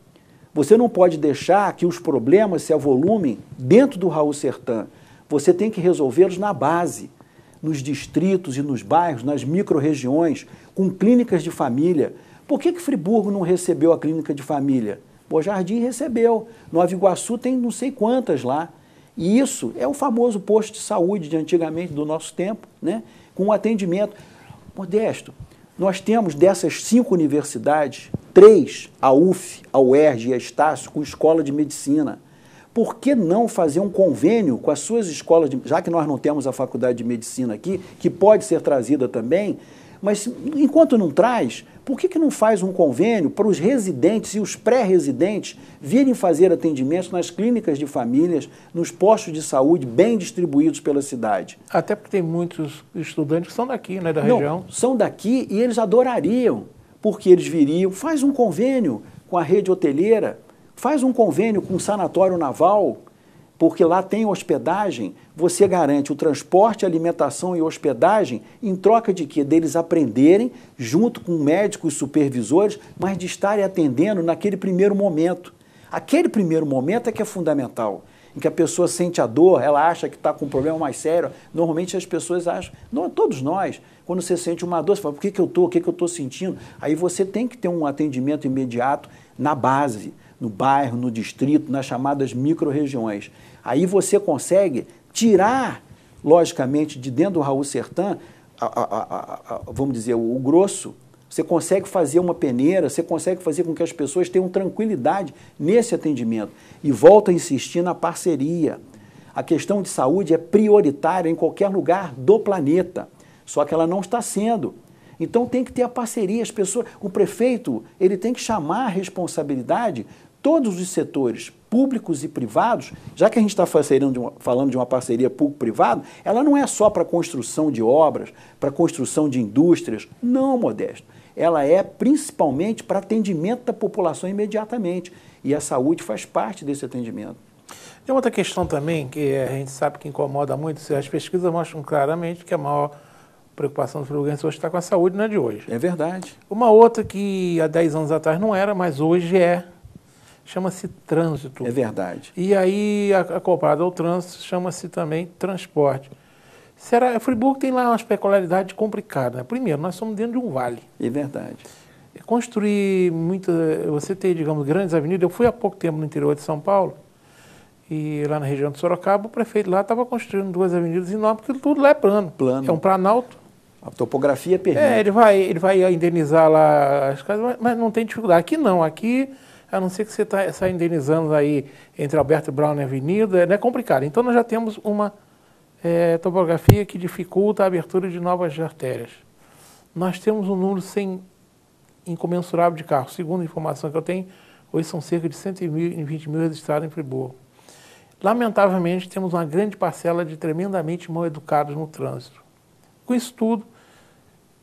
Você não pode deixar que os problemas se avolumem dentro do Raul Sertã. Você tem que resolvê-los na base, nos distritos e nos bairros, nas micro-regiões, com clínicas de família. Por que Friburgo não recebeu a clínica de família? Bom Jardim recebeu. Nova Iguaçu tem não sei quantas lá. E isso é o famoso posto de saúde de antigamente, do nosso tempo, né? Com atendimento. Modesto, nós temos dessas 5 universidades, 3, a UF, a UERJ e a Estácio, com escola de medicina. Por que não fazer um convênio com as suas escolas, já que nós não temos a faculdade de medicina aqui, que pode ser trazida também, mas enquanto não traz, por que não faz um convênio para os residentes e os pré-residentes virem fazer atendimentos nas clínicas de famílias, nos postos de saúde bem distribuídos pela cidade? Até porque tem muitos estudantes que são daqui, né, da região. São daqui e eles adorariam, porque eles viriam, faz um convênio com a rede hoteleira, faz um convênio com o sanatório naval, porque lá tem hospedagem, você garante o transporte, alimentação e hospedagem em troca de quê? Deles aprenderem, junto com médicos supervisores, mas de estarem atendendo naquele primeiro momento. Aquele primeiro momento é que é fundamental, em que a pessoa sente a dor, ela acha que está com um problema mais sério. Normalmente as pessoas acham, não, todos nós, quando você sente uma dor, você fala, por que eu estou, o que eu estou sentindo? Aí você tem que ter um atendimento imediato na base, no bairro, no distrito, nas chamadas micro-regiões. Aí você consegue tirar, logicamente, de dentro do Raul Sertã, vamos dizer, o grosso. Você consegue fazer uma peneira, você consegue fazer com que as pessoas tenham tranquilidade nesse atendimento. E volto a insistir na parceria. A questão de saúde é prioritária em qualquer lugar do planeta, só que ela não está sendo. Então tem que ter a parceria, as pessoas, o prefeito, ele tem que chamar a responsabilidade todos os setores públicos e privados, já que a gente está falando de uma parceria público-privado, ela não é só para construção de obras, para construção de indústrias, não, Modesto. Ela é principalmente para atendimento da população imediatamente, e a saúde faz parte desse atendimento. Tem outra questão também, que a gente sabe que incomoda muito, as pesquisas mostram claramente que a maior preocupação do friburguense hoje está com a saúde, não é de hoje. É verdade. Uma outra que há 10 anos atrás não era, mas hoje é, chama-se trânsito. É verdade. E aí, acoplado ao trânsito, chama-se também transporte. Friburgo tem lá umas peculiaridades complicadas, né? Primeiro, nós somos dentro de um vale. É verdade. Construir você tem, digamos, grandes avenidas. Eu fui há pouco tempo no interior de São Paulo, e lá na região de Sorocaba, o prefeito lá estava construindo 2 avenidas enormes, porque tudo lá é plano. Plano. É um planalto. A topografia permite. Ele vai indenizar lá as casas, mas não tem dificuldade. Aqui não, aqui, a não ser que você está indenizando aí entre Alberto Brown e a Avenida, é complicado. Então nós já temos uma topografia que dificulta a abertura de novas artérias. Nós temos um número incomensurável de carros. Segundo a informação que eu tenho, hoje são cerca de 120 mil registrados em Friburgo. Lamentavelmente, temos uma grande parcela de tremendamente mal educados no trânsito. Com isso tudo,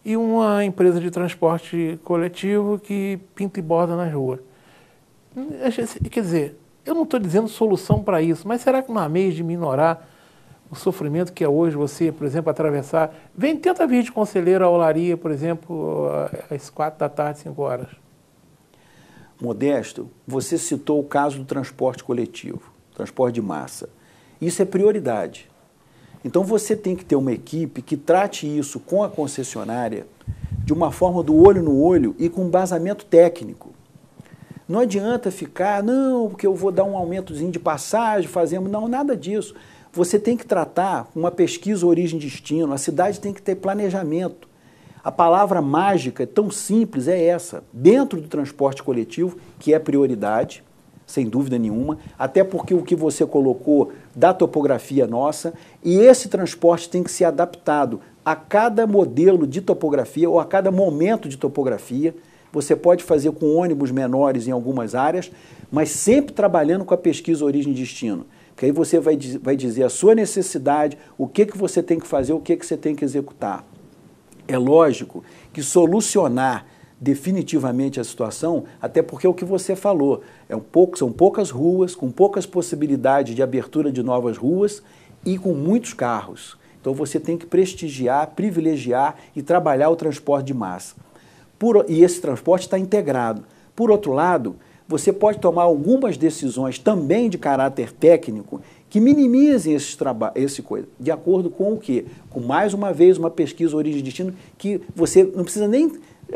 e uma empresa de transporte coletivo que pinta e borda na rua. Quer dizer, eu não estou dizendo solução para isso, mas será que não há meios de minorar o sofrimento que é hoje você, por exemplo, atravessar... Tenta vir de Conselheiro a Olaria, por exemplo, às 4 da tarde, 5 horas. Modesto, você citou o caso do transporte coletivo, transporte de massa. Isso é prioridade. Então você tem que ter uma equipe que trate isso com a concessionária de uma forma do olho no olho e com embasamento técnico. Não adianta ficar, não, porque eu vou dar um aumentozinho de passagem, fazemos... Não, nada disso. Você tem que tratar uma pesquisa origem-destino, a cidade tem que ter planejamento. A palavra mágica, tão simples, é essa. Dentro do transporte coletivo, que é prioridade, sem dúvida nenhuma, até porque o que você colocou da topografia nossa, e esse transporte tem que ser adaptado a cada modelo de topografia ou a cada momento de topografia. Você pode fazer com ônibus menores em algumas áreas, mas sempre trabalhando com a pesquisa origem-destino. Porque aí você vai dizer a sua necessidade, o que você tem que fazer, o que você tem que executar. É lógico que solucionar definitivamente a situação, até porque é o que você falou, são poucas ruas, com poucas possibilidades de abertura de novas ruas e com muitos carros. Então você tem que prestigiar, privilegiar e trabalhar o transporte de massa. E esse transporte está integrado. Por outro lado, você pode tomar algumas decisões também de caráter técnico que minimizem esse coisa. De acordo com o quê? Com, mais uma vez, uma pesquisa origem e destino, que você não precisa nem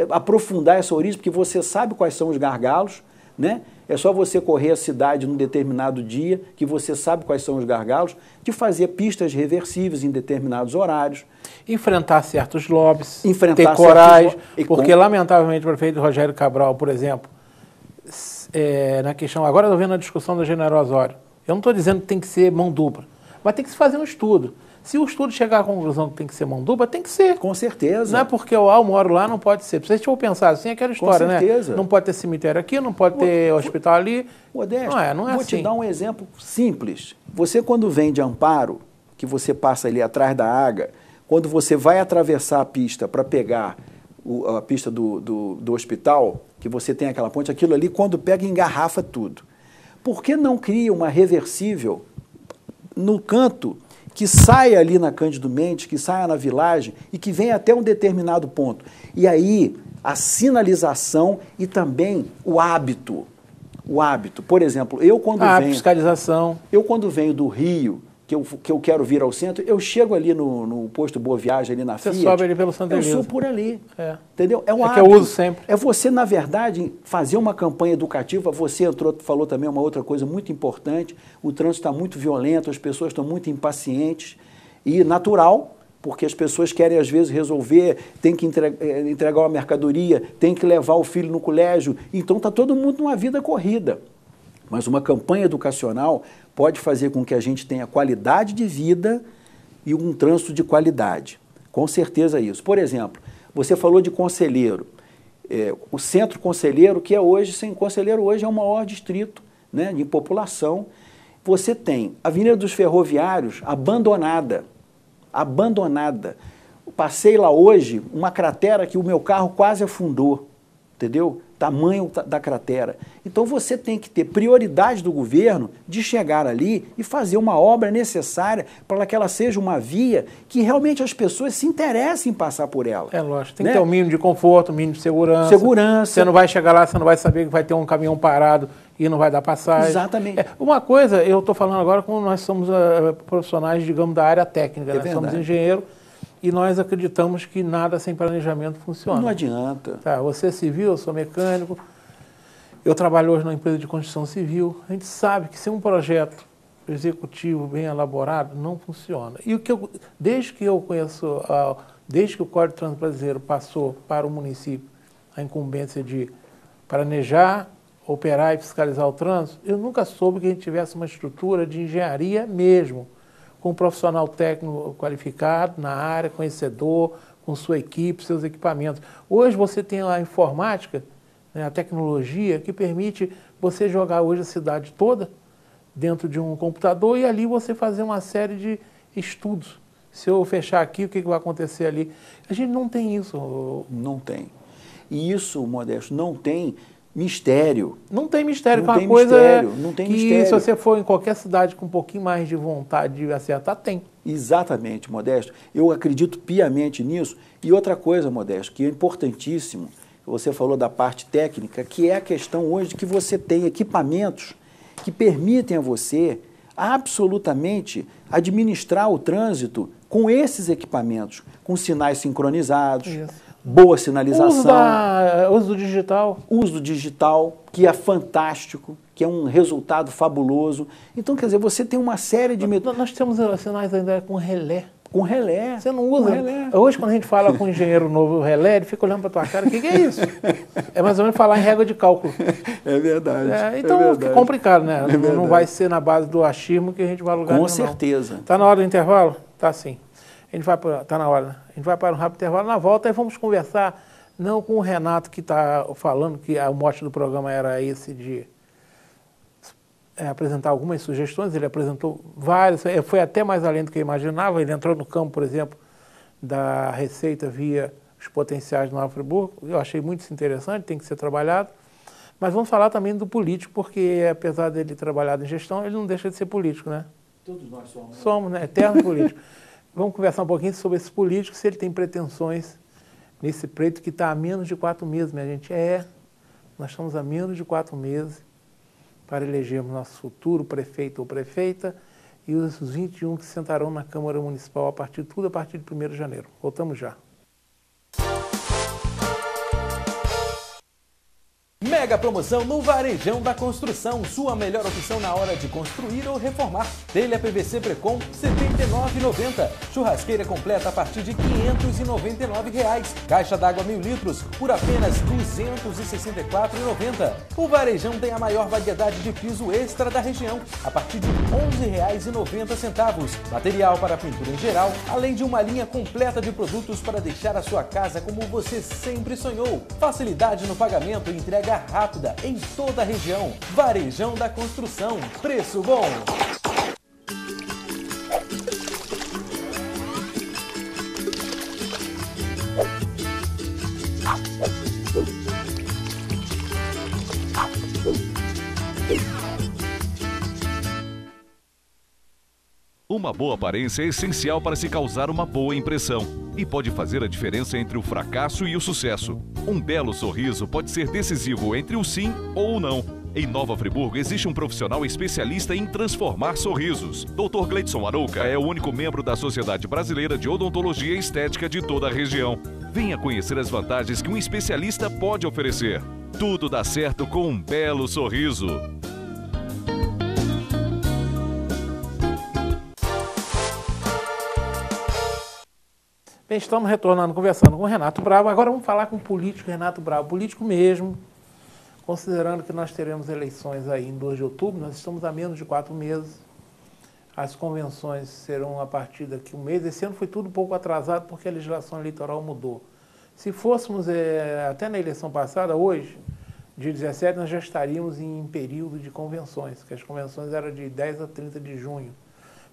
aprofundar essa origem, porque você sabe quais são os gargalos, né? É só você correr a cidade num determinado dia, que você sabe quais são os gargalos, de fazer pistas reversíveis em determinados horários. Enfrentar certos lobbies, Enfrentar ter coragem, certos... porque lamentavelmente o prefeito Rogério Cabral, por exemplo, na questão, agora eu estou vendo a discussão do General Osório, eu não estou dizendo que tem que ser mão dupla, mas tem que se fazer um estudo. Se o estudo chegar à conclusão que tem que ser mão dupla, tem que ser. Com certeza. Não é porque eu moro lá, não pode ser. Se vocês for pensar assim, é aquela história, né? Com certeza. Não pode ter cemitério aqui, não pode ter hospital ali. Modesto, não é vou assim. te dar um exemplo simples. Você, quando vem de Amparo, que você passa ali atrás da Aga, quando você vai atravessar a pista para pegar a pista do hospital, que você tem aquela ponte, aquilo ali, quando pega, engarrafa tudo. Por que não cria uma reversível no canto que saia ali na Cândido Mendes, que saia na Vilagem e que venha até um determinado ponto? E aí, a sinalização e também o hábito. O hábito. Por exemplo, eu quando venho... fiscalização. Eu quando venho do Rio, que eu quero vir ao centro, eu chego ali no posto Boa Viagem, ali na Fiat. Você sobe ali pelo Santa Elisa. Eu sou por ali. É. Entendeu? É um hábito. Que eu uso sempre. É você, na verdade, fazer uma campanha educativa. Você falou também uma outra coisa muito importante. O trânsito está muito violento, as pessoas estão muito impacientes. E natural, porque as pessoas querem, às vezes, resolver, tem que entregar uma mercadoria, tem que levar o filho no colégio. Então, está todo mundo numa vida corrida. Mas uma campanha educacional pode fazer com que a gente tenha qualidade de vida e um trânsito de qualidade. Com certeza isso. Por exemplo, você falou de Conselheiro. O Centro Conselheiro, que é hoje, Conselheiro hoje é o maior distrito, né, de população. Você tem a Avenida dos Ferroviários abandonada. Abandonada. Passei lá hoje, uma cratera que o meu carro quase afundou. Entendeu? Tamanho da cratera. Então você tem que ter prioridade do governo de chegar ali e fazer uma obra necessária para que ela seja uma via que realmente as pessoas se interessem em passar por ela. É lógico, tem que ter um mínimo de conforto, um mínimo de segurança. Segurança. Você não vai chegar lá, você não vai saber que vai ter um caminhão parado e não vai dar passagem. Exatamente. Uma coisa, eu estou falando agora como nós somos profissionais, digamos, da área técnica, nós somos engenheiros. E nós acreditamos que nada sem planejamento funciona. Não adianta. Tá, você é civil, eu sou mecânico, eu trabalho hoje numa empresa de construção civil. A gente sabe que sem um projeto executivo bem elaborado, não funciona. E desde que eu conheço, desde que o Código de Trânsito Brasileiro passou para o município a incumbência de planejar, operar e fiscalizar o trânsito, eu nunca soube que a gente tivesse uma estrutura de engenharia mesmo, com um profissional técnico qualificado na área, conhecedor, com sua equipe, seus equipamentos. Hoje você tem a informática, né, a tecnologia, que permite você jogar hoje a cidade toda dentro de um computador e ali você fazer uma série de estudos. Se eu fechar aqui, o que vai acontecer ali? A gente não tem isso. Não tem. E isso, Modesto, não tem mistério. Não tem mistério, não que tem uma coisa mistério, não tem que mistério. Se você for em qualquer cidade com um pouquinho mais de vontade de acertar, tem. Exatamente, Modesto. Eu acredito piamente nisso. E outra coisa, Modesto, que é importantíssimo, você falou da parte técnica, que é a questão hoje de que você tem equipamentos que permitem a você absolutamente administrar o trânsito com esses equipamentos, com sinais sincronizados, boa sinalização. Uso do digital. Uso do digital, que é fantástico, que é um resultado fabuloso. Então, quer dizer, você tem uma série de... Nós temos sinais ainda com relé. Com relé. Você não usa. Relé. Hoje, quando a gente fala com um engenheiro novo, o relé, ele fica olhando para tua cara, o que é isso? É mais ou menos falar em régua de cálculo. É verdade. Então, fica complicado, né? Não vai ser na base do achismo que a gente vai alugar. Com certeza. Está na hora do intervalo? Tá sim. Está na hora, né? A gente vai para um rápido intervalo. Na volta, aí vamos conversar, não com o Renato, que está falando que o mote do programa era esse de apresentar algumas sugestões. Ele apresentou várias, foi até mais além do que eu imaginava. Ele entrou no campo, por exemplo, da receita via os potenciais do Nova Friburgo. Eu achei muito interessante, tem que ser trabalhado. Mas vamos falar também do político, porque apesar dele trabalhar em gestão, ele não deixa de ser político, né? Todos nós somos. Somos, né? Eterno político. Vamos conversar um pouquinho sobre esse político, se ele tem pretensões nesse pleito que está há menos de 4 meses, minha gente. Nós estamos há menos de 4 meses para elegermos nosso futuro prefeito ou prefeita e os 21 que sentarão na Câmara Municipal a partir de 1º de janeiro. Voltamos já. Mega promoção no Varejão da Construção, sua melhor opção na hora de construir ou reformar. Telha PVC Precon, R$ 79,90. Churrasqueira completa a partir de R$ 599. Caixa d'água 1000 litros por apenas R$ 264,90. O Varejão tem a maior variedade de piso extra da região, a partir de R$ 11,90. Material para pintura em geral, além de uma linha completa de produtos para deixar a sua casa como você sempre sonhou. Facilidade no pagamento e entrega rápida em toda a região. Varejão da Construção, preço bom. Uma boa aparência é essencial para se causar uma boa impressão e pode fazer a diferença entre o fracasso e o sucesso. Um belo sorriso pode ser decisivo entre o sim ou o não. Em Nova Friburgo existe um profissional especialista em transformar sorrisos. Dr. Gleidson Arouca é o único membro da Sociedade Brasileira de Odontologia e Estética de toda a região. Venha conhecer as vantagens que um especialista pode oferecer. Tudo dá certo com um belo sorriso. Bem, estamos retornando, conversando com o Renato Bravo. Agora vamos falar com o político Renato Bravo, político mesmo, considerando que nós teremos eleições aí em 2 de outubro, nós estamos a menos de 4 meses. As convenções serão a partir daqui um mês. Esse ano foi tudo um pouco atrasado porque a legislação eleitoral mudou. Se fôssemos até na eleição passada, hoje, dia 17, nós já estaríamos em período de convenções, que as convenções eram de 10 a 30 de junho.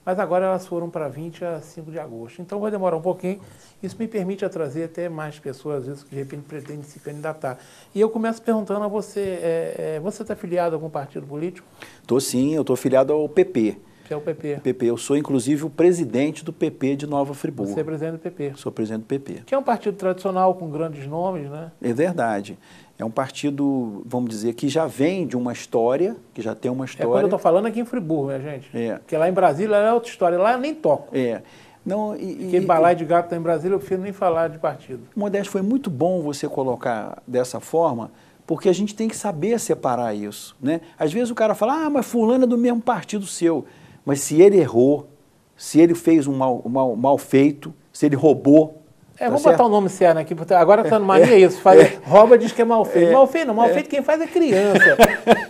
Mas agora elas foram para 20 a 5 de agosto. Então vai demorar um pouquinho. Isso me permite trazer até mais pessoas, às vezes, que de repente pretendem se candidatar. E eu começo perguntando a você, você está filiado a algum partido político? Estou sim, eu estou filiado ao PP. Você é o PP? PP, eu sou inclusive o presidente do PP de Nova Friburgo. Você é presidente do PP? Sou presidente do PP. Que é um partido tradicional com grandes nomes, né? É verdade. É um partido, vamos dizer, que já vem de uma história, que já tem uma história. É quando eu estou falando aqui em Friburgo, minha gente. É. Porque lá em Brasília é outra história. Lá eu nem toco. É. Não, Porque balaio de gato está em Brasília, eu prefiro nem falar de partido. Modesto, foi muito bom você colocar dessa forma, porque a gente tem que saber separar isso, né? Às vezes o cara fala, mas fulano é do mesmo partido seu. Mas se ele errou, se ele fez um mal feito, se ele roubou... vamos botar o nome certo aqui, porque agora está no mania isso. Rouba diz que é mal feito. Mal feito não, mal feito quem faz é criança.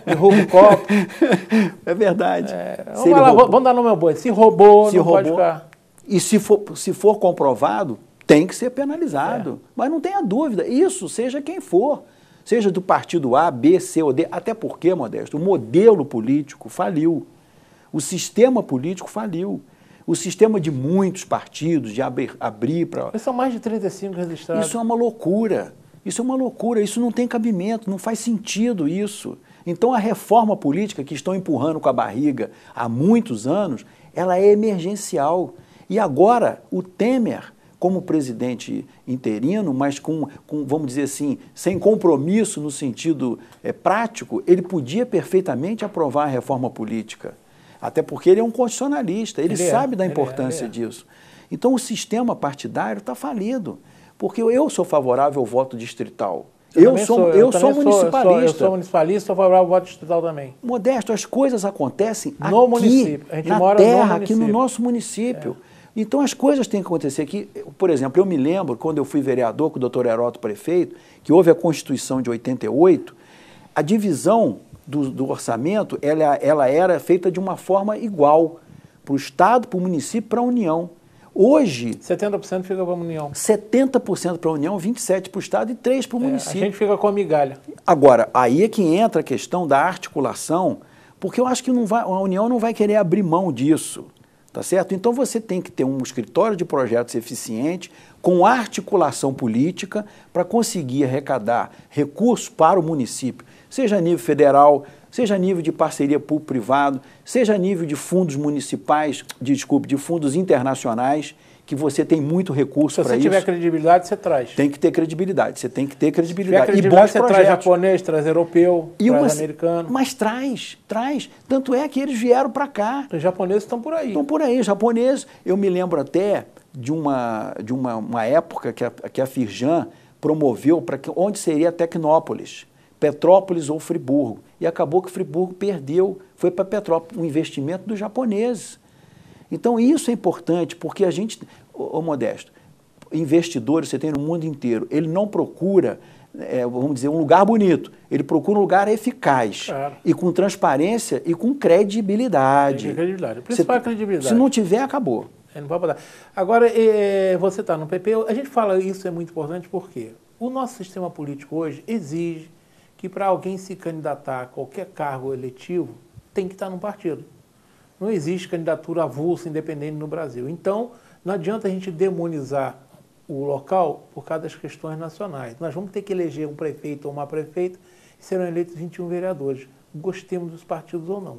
E rouba o copo. É verdade. Vamos dar nome ao boi. Se roubou, não pode ficar. E se for comprovado, tem que ser penalizado. Mas não tenha dúvida, isso seja quem for. Seja do partido A, B, C ou D. Até porque, Modesto, o modelo político faliu. O sistema político faliu. O sistema de muitos partidos, de abrir para... São mais de 35 registrados. Isso é uma loucura. Isso é uma loucura. Isso não tem cabimento, não faz sentido isso. Então a reforma política que estão empurrando com a barriga há muitos anos, ela é emergencial. E agora o Temer, como presidente interino, mas com, vamos dizer assim, sem compromisso no sentido prático, ele podia perfeitamente aprovar a reforma política. Até porque ele é um constitucionalista, ele sabe da importância disso. Então o sistema partidário está falido, porque eu sou favorável ao voto distrital. Eu sou municipalista. Eu sou municipalista, sou favorável ao voto distrital também. Modesto, as coisas acontecem no aqui, município. A gente na mora terra, no aqui no nosso município. Então as coisas têm que acontecer aqui. Por exemplo, eu me lembro, quando eu fui vereador com o doutor Heródoto prefeito, que houve a Constituição de 88, a divisão do orçamento, ela era feita de uma forma igual para o Estado, para o município, para a União. Hoje... 70% fica para a União. 70% para a União, 27% para o Estado e 3% para o município. A gente fica com a migalha. Agora, aí é que entra a questão da articulação, porque eu acho que a União não vai querer abrir mão disso, tá certo? Então você tem que ter um escritório de projetos eficiente, com articulação política, para conseguir arrecadar recursos para o município, seja a nível federal, seja a nível de parceria público-privado, seja a nível de fundos municipais, de fundos internacionais, que você tem muito recurso para isso. Se você tiver credibilidade, você traz. Tem que ter credibilidade, você tem que ter credibilidade. Se tiver credibilidade, você traz japonês, traz europeu, traz americano. Mas traz. Tanto é que eles vieram para cá. Os japoneses estão por aí. Estão por aí, japoneses. Eu me lembro até de uma época que a Firjan promoveu para onde seria Tecnópolis, Petrópolis ou Friburgo. E acabou que Friburgo perdeu, foi para Petrópolis, um investimento dos japoneses. Então isso é importante, porque a gente, Modesto, investidores você tem no mundo inteiro, ele não procura, vamos dizer, um lugar bonito, ele procura um lugar eficaz, claro, e com transparência e com credibilidade. Credibilidade. O principal é credibilidade. Se não tiver, acabou. Não pode botar. Agora, você está no PP, a gente fala isso é muito importante porque o nosso sistema político hoje exige que para alguém se candidatar a qualquer cargo eletivo, tem que estar num partido. Não existe candidatura avulsa, independente no Brasil. Então, não adianta a gente demonizar o local por causa das questões nacionais. Nós vamos ter que eleger um prefeito ou uma prefeita e serão eleitos 21 vereadores, gostemos dos partidos ou não.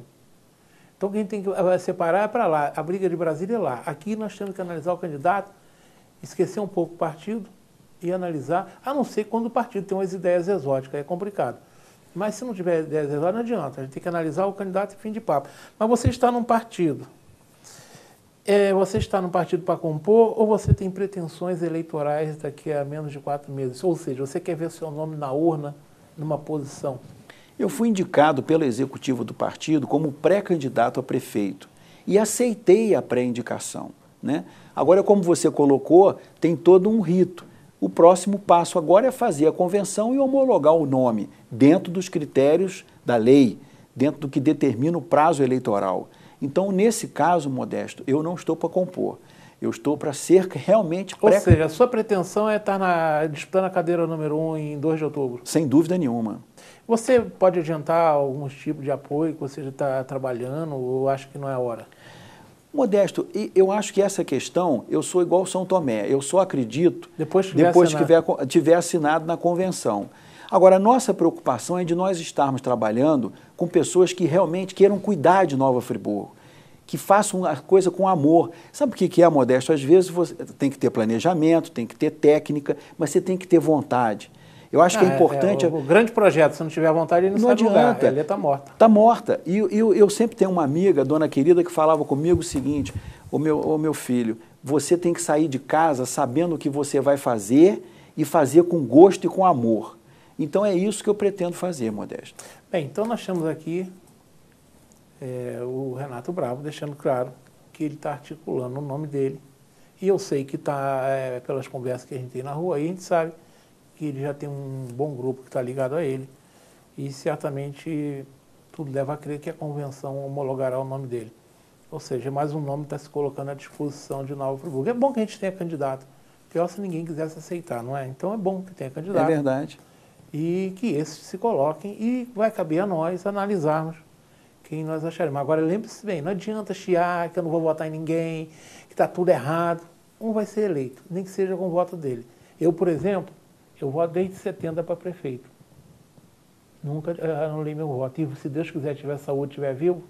Então, quem tem que separar é para lá, a briga de Brasília é lá. Aqui nós temos que analisar o candidato, esquecer um pouco o partido e analisar, a não ser quando o partido tem umas ideias exóticas, é complicado. Mas se não tiver ideias exóticas, não adianta, a gente tem que analisar o candidato e fim de papo. Mas você está num partido, você está num partido para compor ou você tem pretensões eleitorais daqui a menos de 4 meses? Ou seja, você quer ver seu nome na urna, numa posição? Eu fui indicado pelo executivo do partido como pré-candidato a prefeito e aceitei a pré-indicação, né? Agora, como você colocou, tem todo um rito. O próximo passo agora é fazer a convenção e homologar o nome dentro dos critérios da lei, dentro do que determina o prazo eleitoral. Então, nesse caso, Modesto, eu não estou para compor. Eu estou para ser realmente... Ou seja, a sua pretensão é estar disputando a cadeira número 1 em 2 de outubro? Sem dúvida nenhuma. Você pode adiantar alguns tipos de apoio que você já está trabalhando ou acha que não é a hora? Modesto, eu acho que essa questão, eu sou igual São Tomé, eu só acredito depois que tiver assinado na convenção. Agora, a nossa preocupação é de nós estarmos trabalhando com pessoas que realmente queiram cuidar de Nova Friburgo, que façam a coisa com amor. Sabe o que é, Modesto? Às vezes você tem que ter planejamento, tem que ter técnica, mas você tem que ter vontade. Eu acho que é importante... O grande projeto, se não tiver vontade, ele não sai do lugar. Ele está morta. Está morta. E eu sempre tenho uma amiga, dona querida, que falava comigo o seguinte, ô meu filho, você tem que sair de casa sabendo o que você vai fazer e fazer com gosto e com amor. Então é isso que eu pretendo fazer, Modesto. Bem, então nós temos aqui o Renato Bravo, deixando claro que ele está articulando o nome dele. E eu sei que está, pelas conversas que a gente tem na rua, aí a gente sabe que ele já tem um bom grupo que está ligado a ele e certamente tudo leva a crer que a convenção homologará o nome dele. Ou seja, mais um nome está se colocando à disposição de Nova Friburgo. É bom que a gente tenha candidato, pior se ninguém quisesse aceitar, não é? Então é bom que tenha candidato. É verdade. E que esses se coloquem e vai caber a nós analisarmos quem nós acharemos. Agora lembre-se bem, não adianta chiar que eu não vou votar em ninguém, que está tudo errado. Um vai ser eleito, nem que seja com o voto dele. Eu, por exemplo, eu voto desde 70 para prefeito. Nunca anulei meu voto. E se Deus quiser, tiver saúde, estiver vivo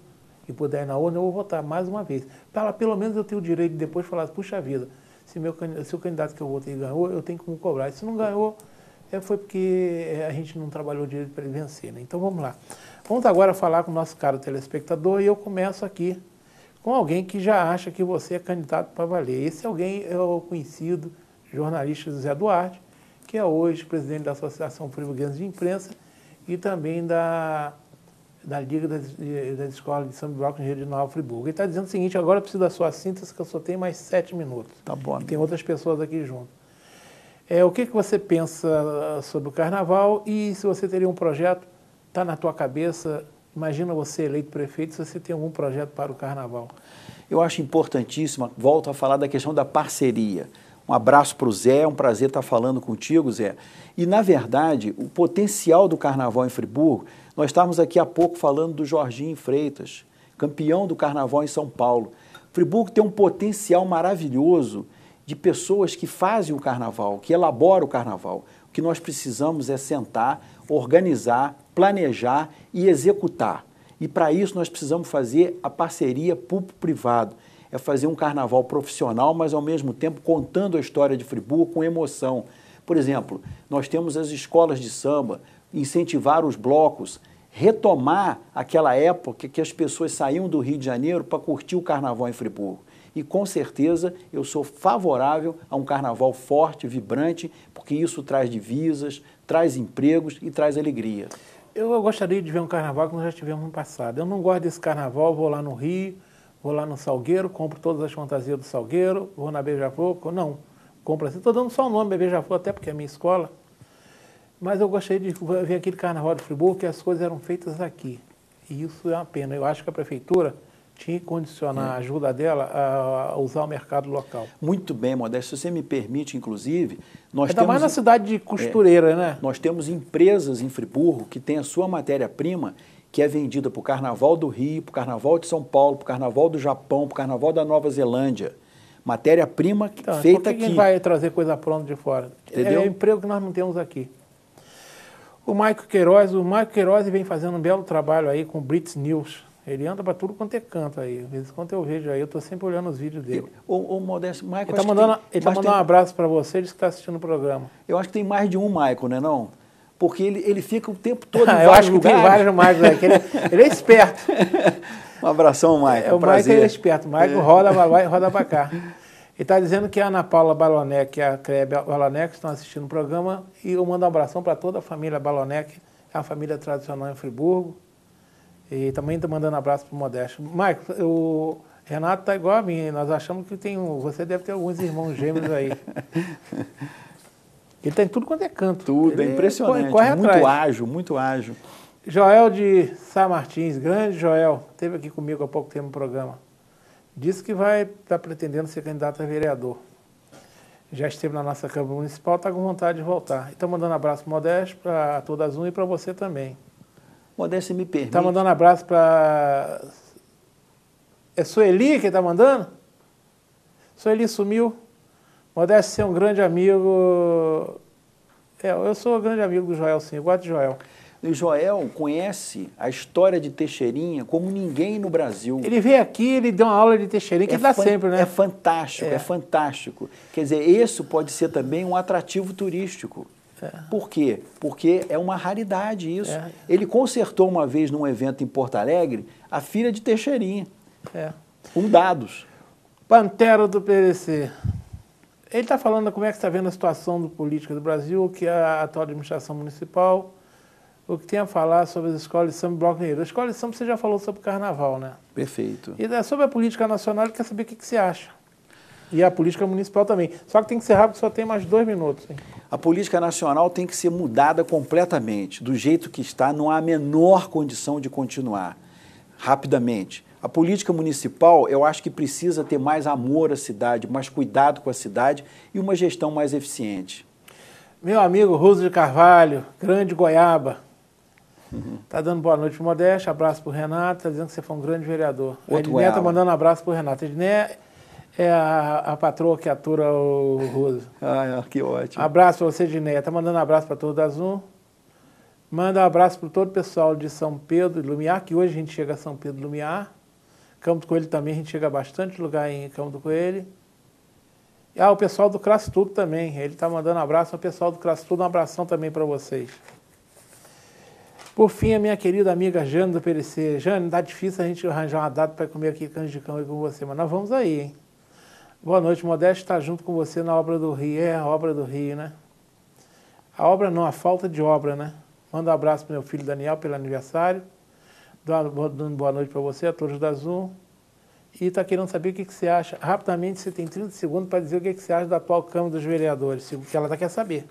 e puder ir na urna, eu vou votar mais uma vez. Para pelo menos eu ter o direito de depois falar, puxa vida, se o candidato que eu votei ganhou, eu tenho como cobrar. E se não ganhou, foi porque a gente não trabalhou direito para ele vencer, né? Então vamos lá. Vamos agora falar com o nosso caro telespectador e eu começo aqui com alguém que já acha que você é candidato para valer. Esse alguém é o conhecido jornalista José Duarte, que é hoje presidente da Associação Friburguense de Imprensa e também da Liga das Escolas de São Bloco de Nova Friburgo. Ele está dizendo o seguinte, agora eu preciso da sua síntese, que eu só tenho mais 7 minutos. Tá bom. Tem outras pessoas aqui junto. O que você pensa sobre o Carnaval e se você teria um projeto, está na tua cabeça, imagina você eleito prefeito, se você tem algum projeto para o Carnaval. Eu acho importantíssimo, volto a falar da questão da parceria. Um abraço para o Zé, é um prazer estar falando contigo, Zé. E, na verdade, o potencial do Carnaval em Friburgo, nós estávamos aqui há pouco falando do Jorginho Freitas, campeão do Carnaval em São Paulo. Friburgo tem um potencial maravilhoso de pessoas que fazem o Carnaval, que elaboram o Carnaval. O que nós precisamos é sentar, organizar planejar e executar. E para isso nós precisamos fazer a parceria público-privado. É fazer um carnaval profissional, mas ao mesmo tempo contando a história de Friburgo com emoção. Por exemplo, nós temos as escolas de samba, incentivar os blocos, retomar aquela época que as pessoas saíam do Rio de Janeiro para curtir o carnaval em Friburgo. E com certeza eu sou favorável a um carnaval forte, vibrante, porque isso traz divisas, traz empregos e traz alegria. Eu gostaria de ver um carnaval que nós já tivemos no passado. Eu não gosto desse carnaval, vou lá no Rio, vou lá no Salgueiro, compro todas as fantasias do Salgueiro, vou na Beija-Flor, não, compro assim, estou dando só o nome Beija-Flor, até porque é a minha escola. Mas eu gostaria de ver aquele carnaval de Friburgo, que as coisas eram feitas aqui. E isso é uma pena. Eu acho que a prefeitura tinha que condicionar a ajuda dela a usar o mercado local. Muito bem, Modesto. Se você me permite, inclusive, nós Ainda mais na cidade de costureira, né? Nós temos empresas em Friburgo que têm a sua matéria-prima que é vendida para o Carnaval do Rio, para o Carnaval de São Paulo, para o Carnaval do Japão, para o Carnaval da Nova Zelândia. Matéria-prima feita aqui. Por que vai trazer coisa pronta de fora? Entendeu? É o emprego que nós não temos aqui. O Maico Queiroz vem fazendo um belo trabalho aí com o Blitz News. Ele anda para tudo quanto é canto aí. Às vezes quando eu vejo aí, eu estou sempre olhando os vídeos dele. O Modesto, Maico, ele está mandando um abraço para você, diz que está assistindo o programa. Eu acho que tem mais de um Maico, né não? Porque ele fica o tempo todo em eu vários acho que lugares. tem vários Maicos aí, ele é esperto. Um abração, Maico. O Maico é esperto. O Maico roda para cá. Ele está dizendo que a Ana Paula Balonec e a Clebe Balonec estão assistindo o programa e eu mando um abração para toda a família Balonec, é uma família tradicional em Friburgo. E também está mandando um abraço para o Modesto. Maico, o Renato está igual a mim, nós achamos que você deve ter alguns irmãos gêmeos aí. Ele está em tudo quanto é canto. Tudo, é impressionante, muito ágil. Joel de Sá Martins, grande Joel, esteve aqui comigo há pouco tempo no programa. Disse que vai estar pretendendo ser candidato a vereador. Já esteve na nossa Câmara Municipal, está com vontade de voltar. Então, mandando um abraço para o Modesto, para todas e para você também. Modesto, me permite. Está mandando um abraço para... É Sueli que está mandando? Sueli sumiu. Modesto, você é um grande amigo... eu sou um grande amigo do Joel, sim. Eu gosto de Joel. O Joel conhece a história de Teixeirinha como ninguém no Brasil. Ele veio aqui, ele deu uma aula de Teixeirinha, que dá sempre, né? É fantástico, é fantástico. Quer dizer, isso pode ser também um atrativo turístico. Por quê? Porque é uma raridade isso. Ele consertou uma vez num evento em Porto Alegre a filha de Teixeirinha. Com dados. Pantera do PDC. Ele está falando como é que está vendo a situação do política do Brasil, o que é a atual administração municipal, o que tem a falar sobre as escolas de samba e bloco negro. A escola de samba você já falou sobre o carnaval, né? Perfeito. E sobre a política nacional, ele quer saber o que você acha. E a política municipal também. Só que tem que ser rápido, só tem mais 2 minutos. Hein? A política nacional tem que ser mudada completamente. Do jeito que está, não há a menor condição de continuar. Rapidamente. A política municipal, eu acho que precisa ter mais amor à cidade, mais cuidado com a cidade e uma gestão mais eficiente. Meu amigo Ruso de Carvalho, grande Goiaba. Está dando boa noite para o Modesto, abraço para o Renato, está dizendo que você foi um grande vereador. A Edneia está mandando um abraço para o Renato. A Edneia é a patroa que atura o Ruso. Que ótimo. Abraço para você, Edneia. Está mandando um abraço para todos da Zoom. Manda um abraço para todo o pessoal de São Pedro e Lumiar, que hoje a gente chega a São Pedro e Lumiar. Campo do Coelho também, a gente chega a bastante lugar em Campo do Coelho. E o pessoal do Crastudo também. Ele está mandando um abraço ao pessoal do Crastudo, um abração também para vocês. Por fim, a minha querida amiga Jane do PDC. Jane, tá difícil a gente arranjar uma data para comer aqui canjicão aí com você, mas nós vamos aí, hein? Boa noite, Modesto está junto com você na obra do Rio. É a obra do Rio, né? A obra não, a falta de obra, né? Manda um abraço para meu filho Daniel pelo aniversário. Dando boa noite para você, a todos da Zoom. E está querendo saber o que você acha. Rapidamente, você tem 30 segundos para dizer o que você acha da atual Câmara dos Vereadores, o que ela quer saber.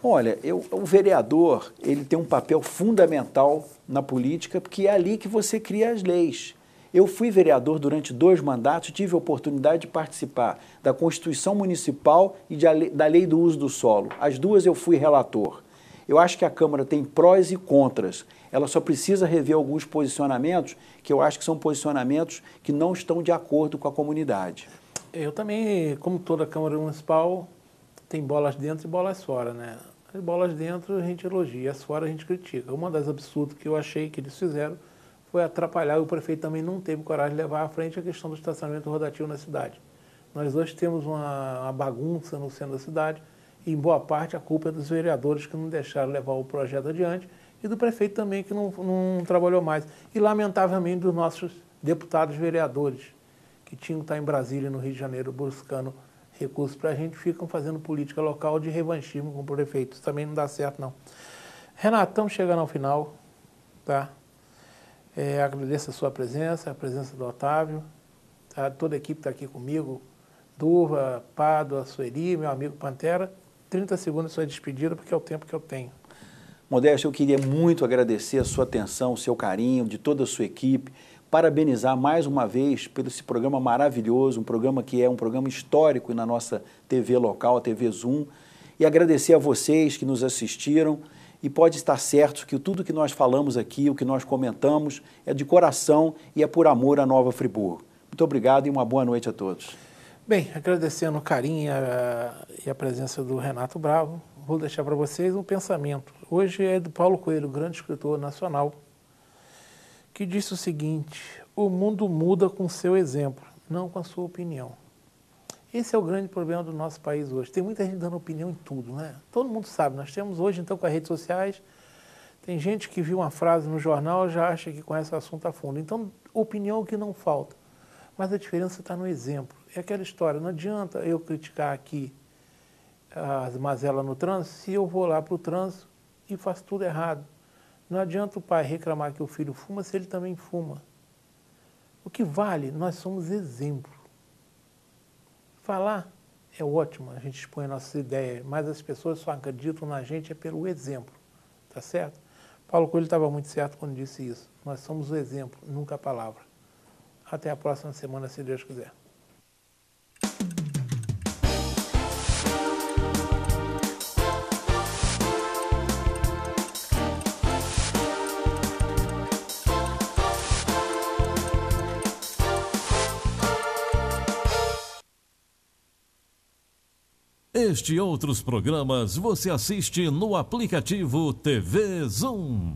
Olha, o vereador, ele tem um papel fundamental na política, porque é ali que você cria as leis. Eu fui vereador durante 2 mandatos, tive a oportunidade de participar da Constituição Municipal e da Lei do Uso do Solo. As duas eu fui relator. Eu acho que a Câmara tem prós e contras. Ela só precisa rever alguns posicionamentos que eu acho que são posicionamentos que não estão de acordo com a comunidade. Eu também, como toda Câmara Municipal, tem bolas dentro e bolas fora, né? As bolas dentro a gente elogia, as fora a gente critica. Uma das absurdas que eu achei que eles fizeram foi atrapalhar, e o prefeito também não teve coragem de levar à frente a questão do estacionamento rotativo na cidade. Nós hoje temos uma bagunça no centro da cidade, e em boa parte a culpa é dos vereadores que não deixaram levar o projeto adiante, e do prefeito também que não trabalhou mais. E, lamentavelmente, dos nossos deputados vereadores, que tinham que estar em Brasília, no Rio de Janeiro, buscando recursos para a gente, ficam fazendo política local de revanchismo com o prefeito. Isso também não dá certo, não. Renato, estamos chegando ao final, tá? Agradeço a sua presença, a presença do Otávio, tá? Toda a equipe está aqui comigo, Durva, Pádua, Sueli, meu amigo Pantera. 30 segundos sua despedida, porque é o tempo que eu tenho. Modesto, eu queria muito agradecer a sua atenção, o seu carinho, de toda a sua equipe, parabenizar mais uma vez pelo esse programa maravilhoso, um programa que é um programa histórico na nossa TV local, a TV Zoom, e agradecer a vocês que nos assistiram, e pode estar certo que tudo que nós falamos aqui, o que nós comentamos, é de coração e é por amor à Nova Friburgo. Muito obrigado e uma boa noite a todos. Bem, agradecendo o carinho e a presença do Renato Bravo, vou deixar para vocês um pensamento. Hoje é do Paulo Coelho, grande escritor nacional, que disse o seguinte: o mundo muda com seu exemplo, não com a sua opinião. Esse é o grande problema do nosso país hoje. Tem muita gente dando opinião em tudo, né? Todo mundo sabe. Nós temos hoje, então, com as redes sociais, tem gente que viu uma frase no jornal e já acha que conhece o assunto a fundo. Então, opinião é o que não falta. Mas a diferença está no exemplo. É aquela história, não adianta eu criticar aqui as mazelas no trânsito se eu vou lá para o trânsito e faço tudo errado. Não adianta o pai reclamar que o filho fuma se ele também fuma. O que vale, nós somos exemplo. Falar é ótimo, a gente expõe nossas ideias, mas as pessoas só acreditam na gente pelo exemplo, tá certo? Paulo Coelho estava muito certo quando disse isso. Nós somos o exemplo, nunca a palavra. Até a próxima semana, se Deus quiser. Este e outros programas você assiste no aplicativo TV Zoom.